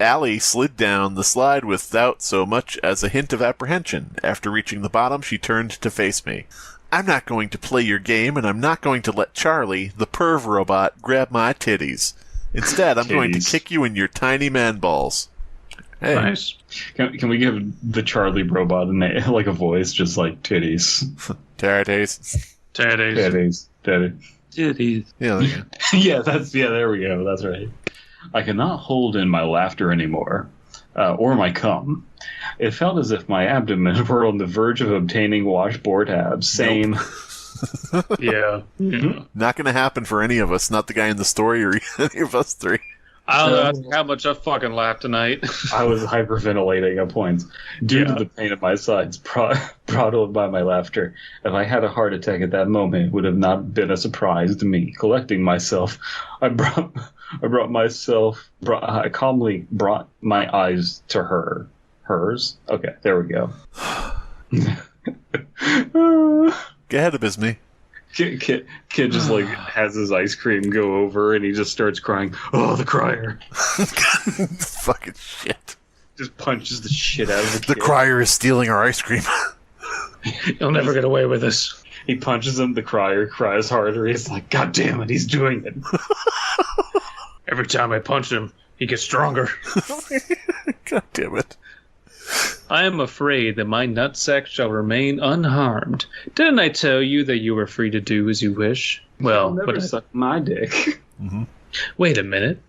Allie slid down the slide without so much as a hint of apprehension. After reaching the bottom, she turned to face me. I'm not going to play your game, and I'm not going to let Charlie, the perv robot, grab my titties. Instead, I'm going to kick you in your tiny man balls. Hey. Nice. Can we give the Charlie robot like a voice, just like titties? Titties. Titties. Titties. Yeah, there we go. That's right. I cannot hold in my laughter anymore, or my cum. It felt as if my abdomen were on the verge of obtaining washboard abs. Same. Nope. Yeah. Not going to happen for any of us, not the guy in the story or any of us three. I don't know how much I fucking laughed tonight. I was hyperventilating at points due to the pain of my sides, brought by my laughter. If I had a heart attack at that moment, it would have not been a surprise to me. Collecting myself, I calmly brought my eyes to hers. Okay, there we go. Go ahead, Abysmii. Kid just like has his ice cream go over and he just starts crying. Oh, the crier. Fucking shit. Just punches the shit out of the kid. The crier is stealing our ice cream. You'll never get away with this. He punches him, the crier cries harder. He's like, God damn it, he's doing it. Every time I punch him, he gets stronger. God damn it. I am afraid that my nutsack shall remain unharmed. Didn't I tell you that you were free to do as you wish? Well, never suck my dick. Mm-hmm. Wait a minute.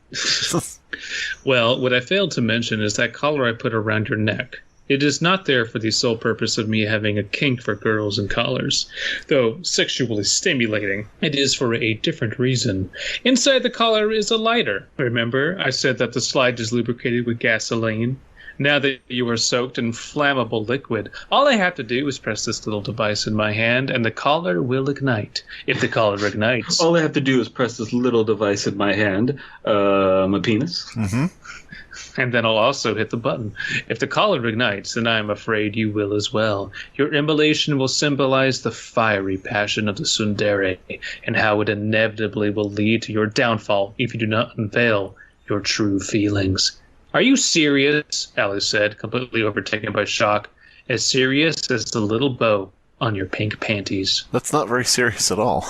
Well, what I failed to mention is that collar I put around your neck. It is not there for the sole purpose of me having a kink for girls and collars. Though sexually stimulating, it is for a different reason. Inside the collar is a lighter. Remember, I said that the slide is lubricated with gasoline? Now that you are soaked in flammable liquid, all I have to do is press this little device in my hand, and the collar will ignite. If the collar ignites... All I have to do is press this little device in my hand, my penis. Mm-hmm. And then I'll also hit the button. If the collar ignites, then I am afraid you will as well. Your immolation will symbolize the fiery passion of the tsundere, and how it inevitably will lead to your downfall if you do not unveil your true feelings. Are you serious? Alice said, completely overtaken by shock. As serious as the little bow on your pink panties. That's not very serious at all.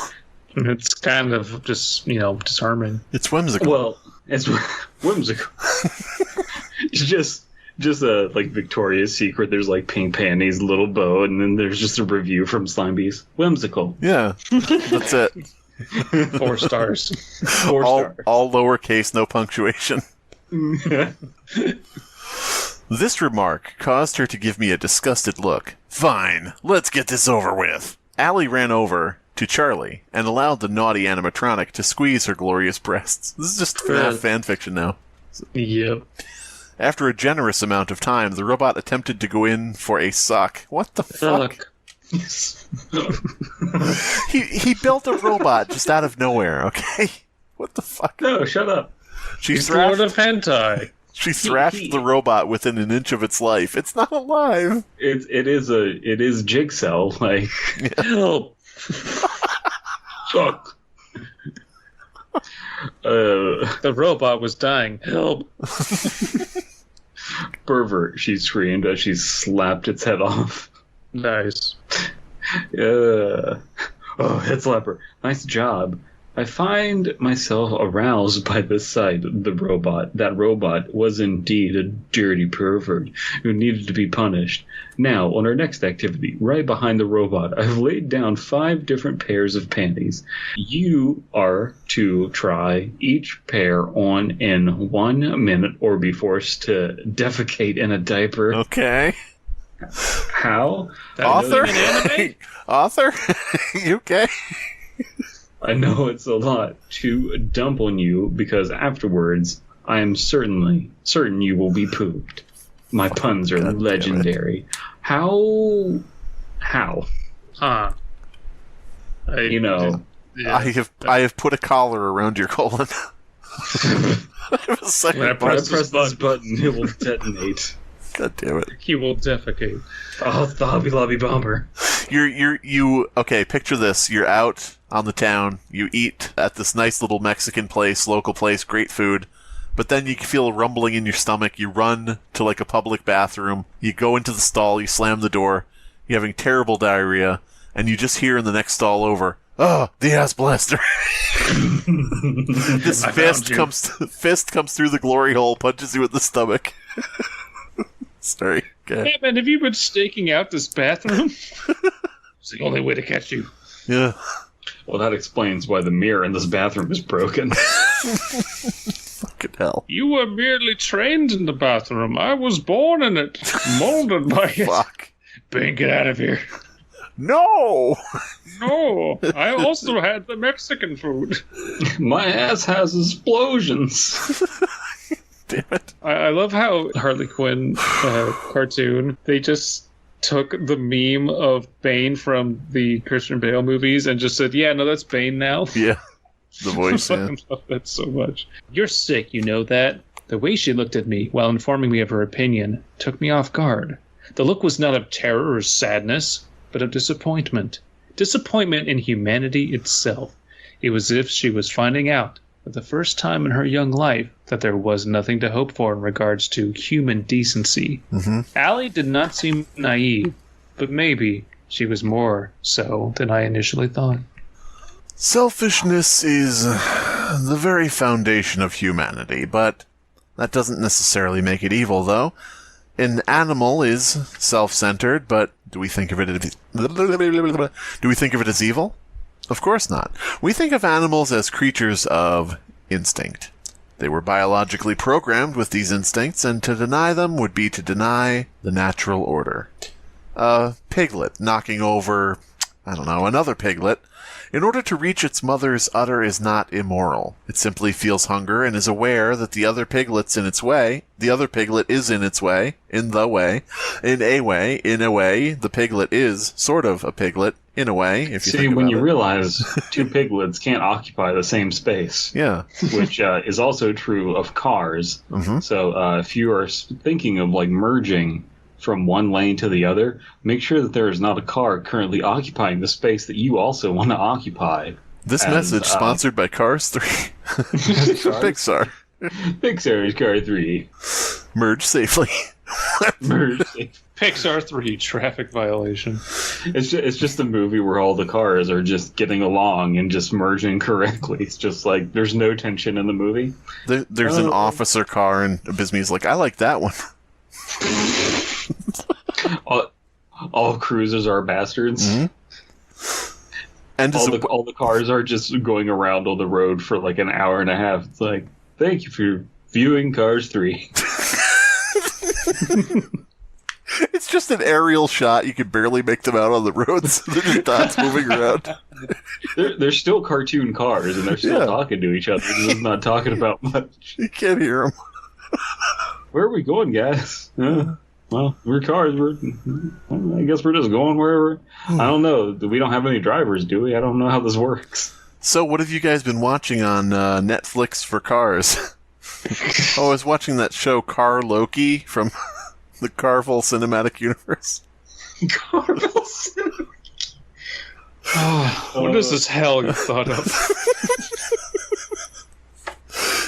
It's kind of just, disarming. It's whimsical. Well, it's whimsical. It's just like Victoria's Secret. There's like pink panties, little bow, and then there's just a review from Slimebeast. Whimsical. Yeah, that's it. 4 stars. 4 stars. All lowercase, no punctuation. This remark caused her to give me a disgusted look. Fine, let's get this over with. Allie ran over to Charlie and allowed the naughty animatronic to squeeze her glorious breasts. This is just FNAF fan fiction now. Yep. After a generous amount of time, the robot attempted to go in for a suck. What the fuck? he built a robot just out of nowhere, okay? What the fuck? No, shut up. It's Lord of Hentai. She thrashed the robot within an inch of its life. It's not alive. It is Jigsaw. Like, Help. fuck. The robot was dying. Help. Pervert, she screamed as she slapped its head off. Nice. Oh, head slapper. Nice job. I find myself aroused by this sight. That robot was indeed a dirty pervert who needed to be punished. Now, on our next activity, right behind the robot, I've laid down 5 different pairs of panties. You are to try each pair on in 1 minute or be forced to defecate in a diaper. Okay. How? Author? Author? You okay? I know it's a lot to dump on you because afterwards I am certain you will be pooped. My puns are legendary. How? Huh. I have put a collar around your colon. I have a second when I press this button, it will detonate. God damn it. He will defecate. Oh, the Hobby Lobby bomber. Okay, picture this. You're out on the town. You eat at this nice little Mexican place, local place, great food. But then you feel a rumbling in your stomach. You run to like a public bathroom. You go into the stall. You slam the door. You're having terrible diarrhea. And you just hear in the next stall over, "Oh, the ass blaster." This fist comes through the glory hole, punches you in the stomach. Sorry. Hey, man, have you been staking out this bathroom? It's the only way to catch you. Yeah. Well, that explains why the mirror in this bathroom is broken. Fucking hell. You were merely trained in the bathroom. I was born in it, molded by it. Fuck. Ben, get out of here. No! No, I also had the Mexican food. My ass has explosions. Damn it. I love how Harley Quinn cartoon, they just took the meme of Bane from the Christian Bale movies and just said, yeah, no, that's Bane now. Yeah, the voice, I love that so much. You're sick, you know that? The way she looked at me while informing me of her opinion took me off guard. The look was not of terror or sadness, but of disappointment. Disappointment in humanity itself. It was as if she was finding out, for the first time in her young life, that there was nothing to hope for in regards to human decency. Mm-hmm. Allie did not seem naive, but maybe she was more so than I initially thought. Selfishness is the very foundation of humanity, but that doesn't necessarily make it evil, though. An animal is self-centered, but do we think of it as evil? Of course not. We think of animals as creatures of instinct. They were biologically programmed with these instincts, and to deny them would be to deny the natural order. A piglet knocking over, another piglet. In order to reach its mother's udder is not immoral. It simply feels hunger and is aware that the other piglet is in its way, the piglet is sort of a piglet, in a way, if you think about it. See, when you realize 2 piglets can't occupy the same space. Yeah. Which is also true of cars. Mm-hmm. So if you are thinking of like merging from one lane to the other, make sure that there is not a car currently occupying the space that you also want to occupy. This message sponsored by Cars 3. Pixar. Pixar's Car 3. Merge safely. Merge safely. Pixar 3, traffic violation. It's just a movie where all the cars are just getting along and just merging correctly. It's just like there's no tension in the movie. There's an officer car, and Abysmii's like, I like that one. all cruisers are bastards. Mm-hmm. And all the cars are just going around on the road for like an hour and a half. It's like, thank you for viewing Cars 3. just an aerial shot. You can barely make them out on the roads. They're just dots moving around. They're still cartoon cars, and they're still talking to each other. They're just not talking about much. You can't hear them. Where are we going, guys? Well, we're cars. I guess we're just going wherever. I don't know. We don't have any drivers, do we? I don't know how this works. So, what have you guys been watching on Netflix for cars? I was watching that show Car Loki from the Carvel Cinematic Universe. Carvel Cinematic. What is this hell you thought of?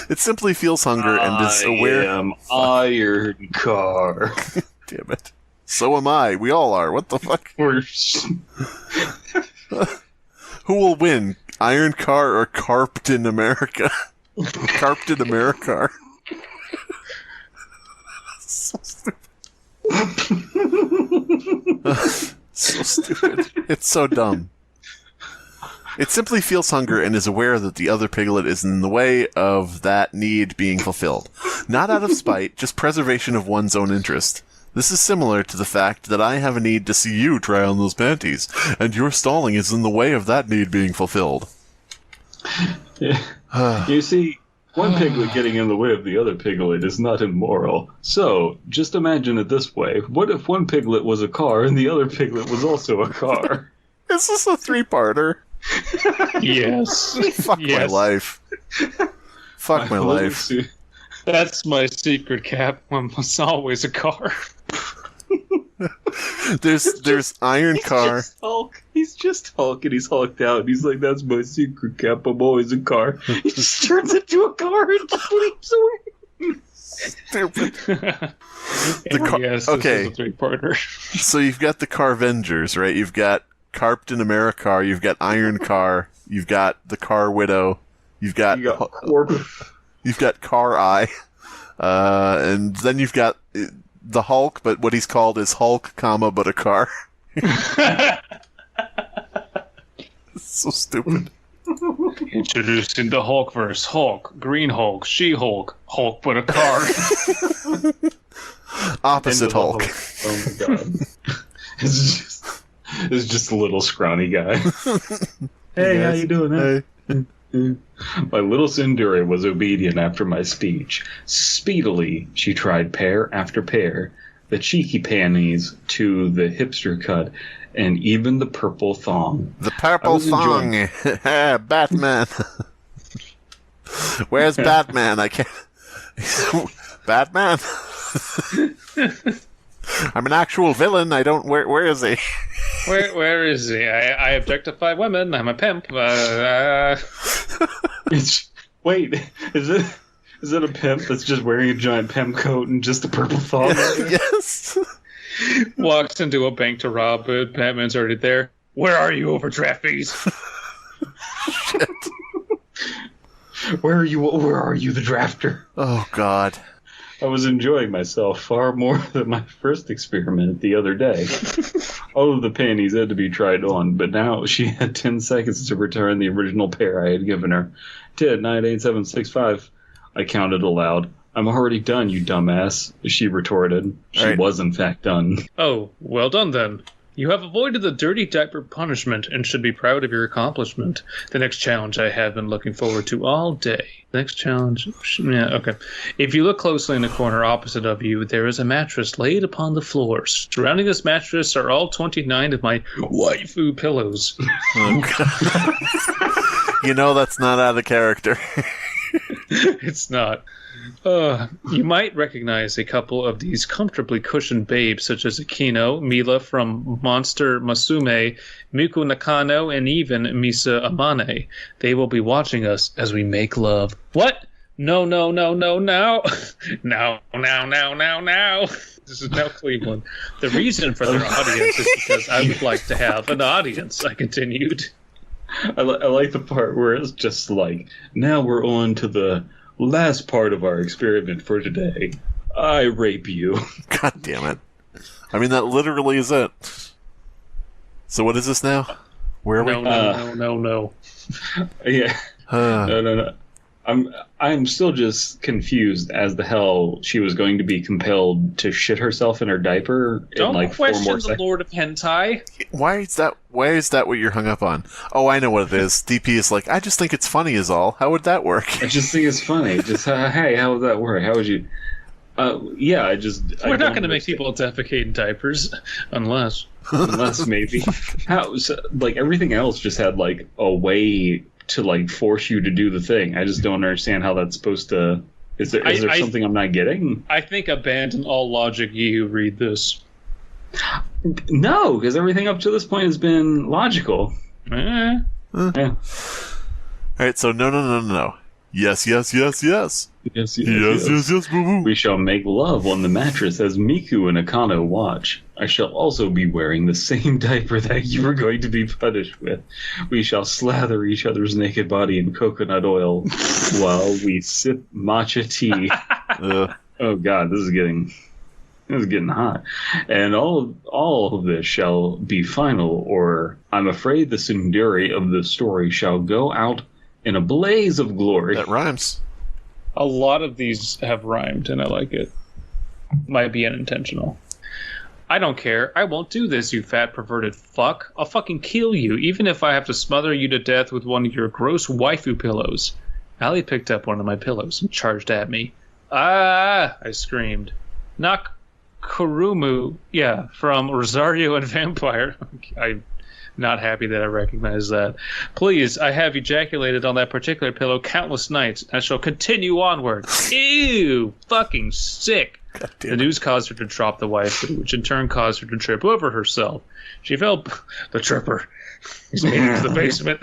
It simply feels hunger and is aware. I am Iron Car. Damn it. So am I. We all are. What the fuck? Who will win? Iron Car or Carped in America? Carped in America. So stupid. So stupid. It's so dumb. It simply feels hunger and is aware that the other piglet is in the way of that need being fulfilled. Not out of spite, just preservation of one's own interest. This is similar to the fact that I have a need to see you try on those panties, and your stalling is in the way of that need being fulfilled. You see, one piglet getting in the way of the other piglet is not immoral. So, just imagine it this way. What if one piglet was a car and the other piglet was also a car? Is this a three-parter? Yes. Fuck my life. Fuck my life. That's my secret, Cap. One was always a car. There's Iron Car. Just Hulk. He's just Hulk, and he's hulked out. And he's like, "That's my secret, Cap. I'm always a car." He just turns into a car and just leaps away. Stupid. Yes, this is a three-parter. So you've got the Carvengers, right? You've got Carped in America. You've got Iron Car. You've got the Car Widow. You've got Car Eye. And then you've got the Hulk, but what he's called is Hulk, but a car. So stupid. Introducing the Hulkverse. Hulk, Green Hulk, She-Hulk, Hulk but a car. Opposite Hulk. Oh my god. It's just a little scrawny guy. Hey, how you doing, man? Hey. My little Sinduri was obedient after my speech. Speedily, she tried pair after pair, the cheeky panties to the hipster cut, and even the purple thong. The purple thong. Batman. Where's Batman? I can't... Batman? I'm an actual villain. I don't... Where is he? Where is he? I objectify women. I'm a pimp. Wait, is it a pimp that's just wearing a giant pimp coat and just a purple thong? Yes. Walks into a bank to rob, but Batman's already there. Where are you, overdraft fees? Shit. Where are you, the drafter? Oh, God. I was enjoying myself far more than my first experiment the other day. All of the panties had to be tried on, but now she had 10 seconds to return the original pair I had given her. 10, 9, 8, 7, 6, 5. I counted aloud. I'm already done, you dumbass, she retorted. She was in fact done. Oh, well done then. You have avoided the dirty diaper punishment and should be proud of your accomplishment. The next challenge I have been looking forward to all day. Next challenge... Yeah, okay. If you look closely in the corner opposite of you, there is a mattress laid upon the floor. Surrounding this mattress are all 29 of my waifu pillows. You know that's not out of character. It's not. You might recognize a couple of these comfortably cushioned babes, such as Akino, Mila from Monster Masume, Miku Nakano, and even Misa Amane. They will be watching us as we make love. What? No. No. This is now Cleveland. The reason for their audience is because I would like to have an audience, I continued. I like the part where it's just like, now we're on to the last part of our experiment for today. I rape you. God damn it. I mean, that literally is it. So what is this now? Where are we? No. Yeah. No. I'm still just confused as the hell she was going to be compelled to shit herself in her diaper in Don't like 4 question more the seconds. Lord of Hentai. Why is that what you're hung up on? Oh, I know what it is. DP is like, I just think it's funny is all. How would that work? I just think it's funny. Just hey, how would that work? How would you? Yeah, We're not going to make people defecate in diapers, unless maybe how like everything else just had like a way to like force you to do the thing. I just don't understand how that's supposed to. Is there something I'm not getting? I think abandon all logic, ye who read this. No, because everything up to this point has been logical. Eh. Yeah. All right, so no. Yes. Yes, Yes, boo boo. We shall make love on the mattress as Miku and Akano watch. I shall also be wearing the same diaper that you are going to be punished with. We shall slather each other's naked body in coconut oil while we sip matcha tea. Oh god, this is getting hot. And all of this shall be final, or I'm afraid the tsundere of the story shall go out in a blaze of glory. That rhymes. A lot of these have rhymed, and I like it. Might be unintentional. I don't care. I won't do this, you fat perverted fuck. I'll fucking kill you, even if I have to smother you to death with one of your gross waifu pillows. Allie picked up one of my pillows and charged at me. Ah! I screamed. Knock Kurumu, yeah, from Rosario and Vampire. I'm not happy that I recognize that. Please, I have ejaculated on that particular pillow countless nights. I shall continue onward. Ew! Fucking sick. The news caused her to drop the waifu, which in turn caused her to trip over herself. She fell... The tripper. He's made it to the basement.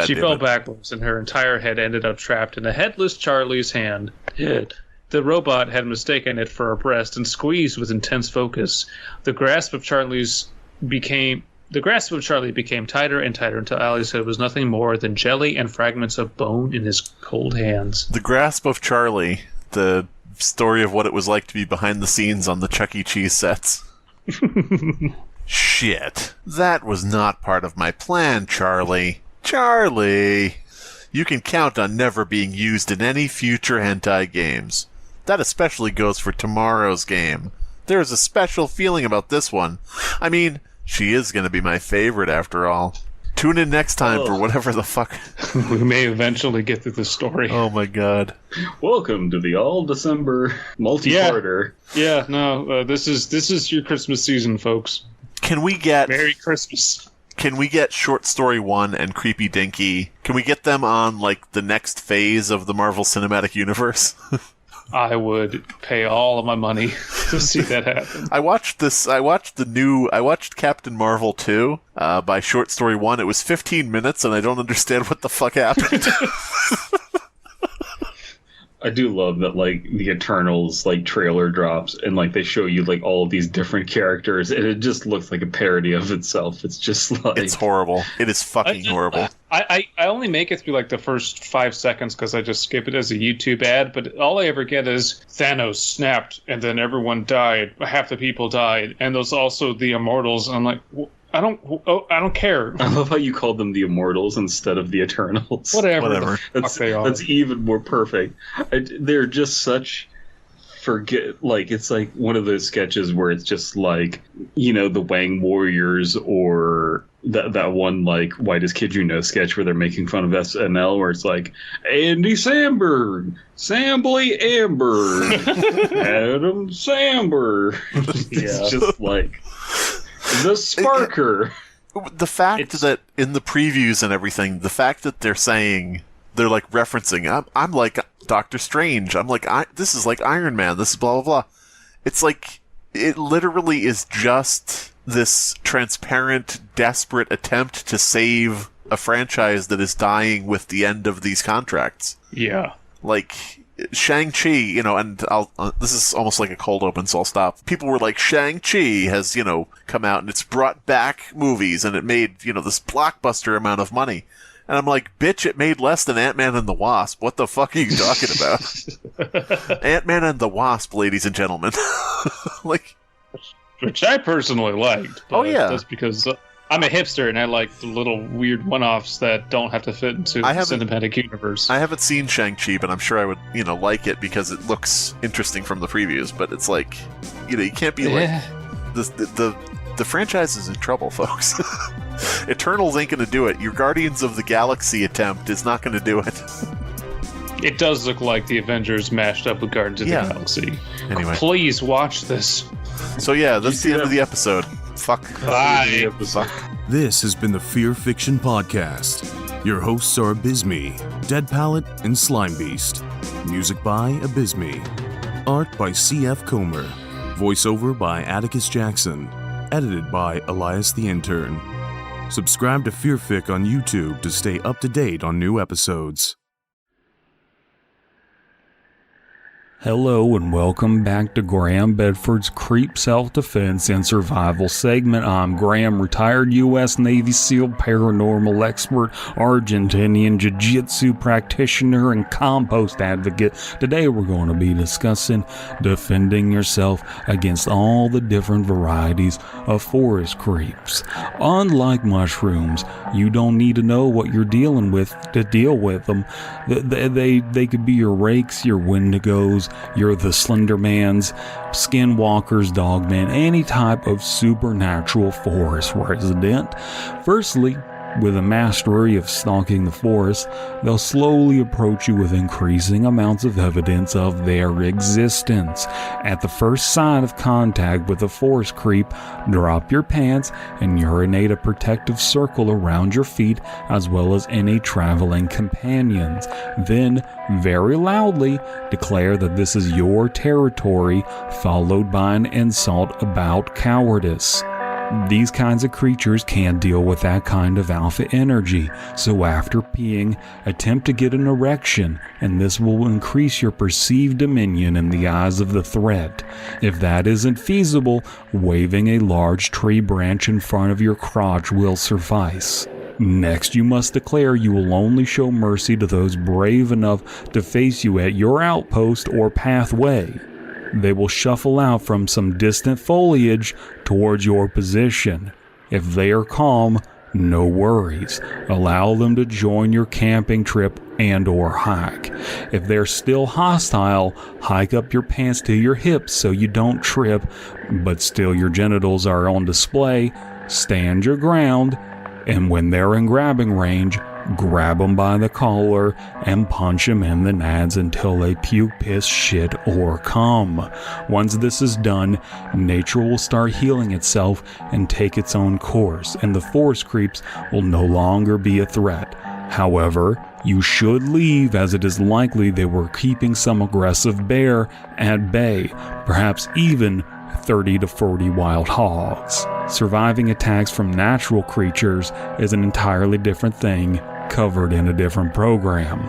She fell backwards, and her entire head ended up trapped in a headless Charlie's hand. The robot had mistaken it for a breast and squeezed with intense focus. The grasp of Charlie became tighter and tighter until Allie's head was nothing more than jelly and fragments of bone in his cold hands. The grasp of Charlie, the story of what it was like to be behind the scenes on the Chuck E. Cheese sets. Shit. That was not part of my plan, Charlie. Charlie! You can count on never being used in any future hentai games. That especially goes for tomorrow's game. There is a special feeling about this one. I mean, she is going to be my favorite after all. Tune in next time for whatever the fuck. We may eventually get through the story. Oh my god. Welcome to the all-December multi-parter. Yeah, no, this is your Christmas season, folks. Can we get... Merry Christmas. Can we get Short Story 1 and CreepyDinky? Can we get them on, like, the next phase of the Marvel Cinematic Universe? I would pay all of my money to see that happen. I watched Captain Marvel 2 by Short Story 1. It was 15 minutes, and I don't understand what the fuck happened. I do love that, like, the Eternals, like, trailer drops, and, like, they show you, like, all of these different characters, and it just looks like a parody of itself. It's just, like... It's horrible. It is fucking horrible. I only make it through, like, the first 5 seconds because I just skip it as a YouTube ad, but all I ever get is Thanos snapped, and then everyone died. Half the people died, and there's also the Immortals, and I'm like... I don't care. I love how you called them the Immortals instead of the Eternals. Whatever. That's even more perfect. They're just such it's like one of those sketches where it's just like, you know, the Wang Warriors or that one like Whitest Kid You Know sketch where they're making fun of SNL where it's like Andy Samberg, Sambly Amber, Adam Samberg. It's just like the Sparker. The fact that in the previews and everything, the fact that they're like referencing, I'm like Doctor Strange. I'm like, this is like Iron Man. This is blah, blah, blah. It's like, it literally is just this transparent, desperate attempt to save a franchise that is dying with the end of these contracts. Yeah. Like... Shang-Chi, you know, and this is almost like a cold open, so I'll stop. People were like, Shang-Chi has, you know, come out and it's brought back movies and it made, you know, this blockbuster amount of money. And I'm like, bitch, it made less than Ant-Man and the Wasp. What the fuck are you talking about? Ant-Man and the Wasp, ladies and gentlemen. Like, which I personally liked. But oh, yeah. That's because I'm a hipster, and I like the little weird one-offs that don't have to fit into the cinematic universe. I haven't seen Shang-Chi, but I'm sure I would, like it because it looks interesting from the previews. But it's like, you can't be like the franchise is in trouble, folks. Eternals ain't going to do it. Your Guardians of the Galaxy attempt is not going to do it. It does look like the Avengers mashed up with Guardians of the Galaxy. Anyway. Please watch this. So yeah, that's the end of the episode. Fuck. Bye. Fuck. This has been the Fear Fiction Podcast. Your hosts are Abysmii, Dead Palette, and Slimebeast. Music by Abysmii. Art by C.F. Comer. Voiceover by Atticus Jackson. Edited by Elias the Intern. Subscribe to Fearfic on YouTube to stay up to date on new episodes. Hello and welcome back to Graham Bedford's Creep Self-Defense and Survival segment. I'm Graham, retired U.S. Navy SEAL, paranormal expert, Argentinian jiu-jitsu practitioner, and compost advocate. Today we're going to be discussing defending yourself against all the different varieties of forest creeps. Unlike mushrooms, you don't need to know what you're dealing with to deal with them. They could be your rakes, your wendigos, you're the Slendermans, skinwalkers, dogmen, any type of supernatural forest resident. Firstly, with a mastery of stalking the forest, they'll slowly approach you with increasing amounts of evidence of their existence. At the first sign of contact with a forest creep, drop your pants and urinate a protective circle around your feet as well as any traveling companions. Then, very loudly, declare that this is your territory, followed by an insult about cowardice. These kinds of creatures can't deal with that kind of alpha energy, so after peeing, attempt to get an erection, and this will increase your perceived dominion in the eyes of the threat. If that isn't feasible, waving a large tree branch in front of your crotch will suffice. Next, you must declare you will only show mercy to those brave enough to face you at your outpost or pathway. They will shuffle out from some distant foliage towards your position. If they are calm, no worries. Allow them to join your camping trip and/or hike. If they're still hostile, hike up your pants to your hips so you don't trip, but still your genitals are on display. Stand your ground, and when they're in grabbing range, grab them by the collar and punch them in the nads until they puke, piss, shit, or cum. Once this is done, nature will start healing itself and take its own course, and the forest creeps will no longer be a threat. However, you should leave, as it is likely they were keeping some aggressive bear at bay, perhaps even 30 to 40 wild hogs. Surviving attacks from natural creatures is an entirely different thing, covered in a different program.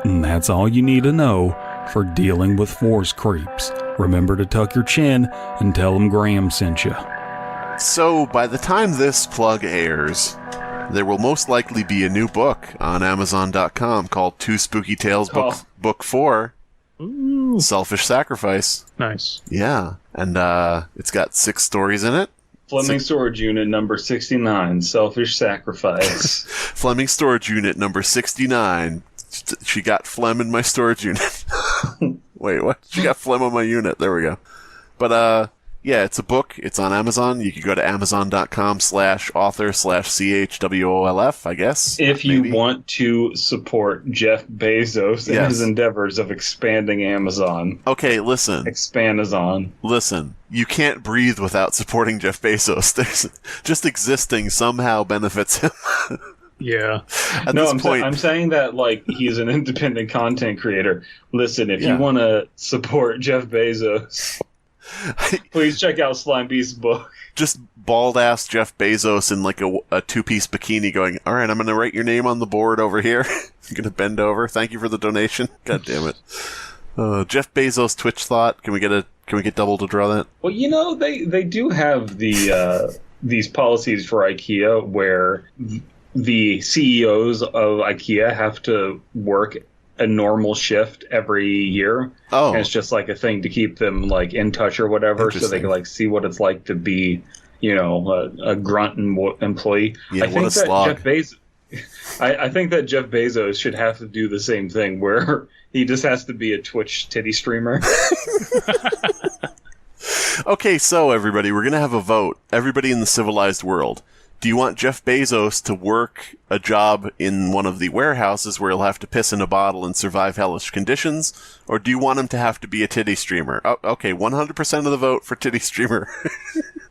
And that's all you need to know for dealing with forest creeps. Remember to tuck your chin and tell them Graham sent you. So, by the time this plug airs, there will most likely be a new book on Amazon.com called Two Spooky Tales Book 4, Ooh. Selfish Sacrifice. Nice. Yeah, and it's got 6 stories in it. Fleming Storage Unit number 69, Selfish Sacrifice. Fleming Storage Unit number 69. She got phlegm in my storage unit. Wait, what? She got phlegm on my unit. There we go. But, yeah, it's a book. It's on Amazon. You can go to amazon.com/author/CHWOLF, I guess. If you want to support Jeff Bezos and his endeavors of expanding Amazon. Okay, listen. Expandazon. Listen. You can't breathe without supporting Jeff Bezos. There's just existing somehow benefits him. Yeah. At this point, I'm saying that like he's an independent content creator. Listen, if you want to support Jeff Bezos, please check out Slimebeast's book. Just bald-ass Jeff Bezos in like a two-piece bikini going, all right, I'm going to write your name on the board over here. I'm going to bend over. Thank you for the donation. God damn it. Jeff Bezos Twitch thought. Can we get Double to draw that? Well, you know, they do have these policies for IKEA where the CEOs of IKEA have to work a normal shift every year. Oh. And it's just like a thing to keep them like in touch or whatever, so they can like see what it's like to be a grunt employee. Yeah, I think what a slog. I think that Jeff Bezos should have to do the same thing, where he just has to be a Twitch titty streamer. Okay, so everybody, we're going to have a vote. Everybody in the civilized world. Do you want Jeff Bezos to work a job in one of the warehouses where he'll have to piss in a bottle and survive hellish conditions? Or do you want him to have to be a titty streamer? Oh, okay, 100% of the vote for titty streamer.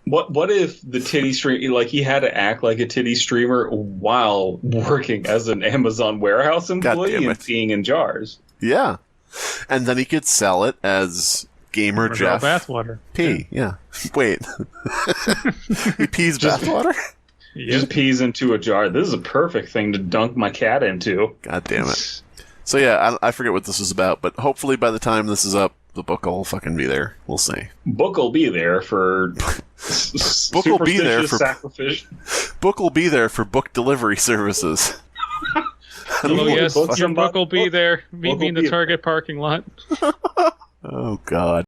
What if the titty streamer, like, he had to act like a titty streamer while working as an Amazon warehouse employee and peeing in jars? Yeah. And then he could sell it as Gamer Jeff bathwater. P. Yeah. Wait. He pees bathwater? Just pees into a jar. This is a perfect thing to dunk my cat into. God damn it. So yeah, I forget what this was about, but hopefully by the time this is up, the book will fucking be there. We'll see. Book will be there for Book will be there for sacrifice. Book will be there for book delivery services. Oh yes, your book will be there. Meet me in the Target parking lot. Oh God.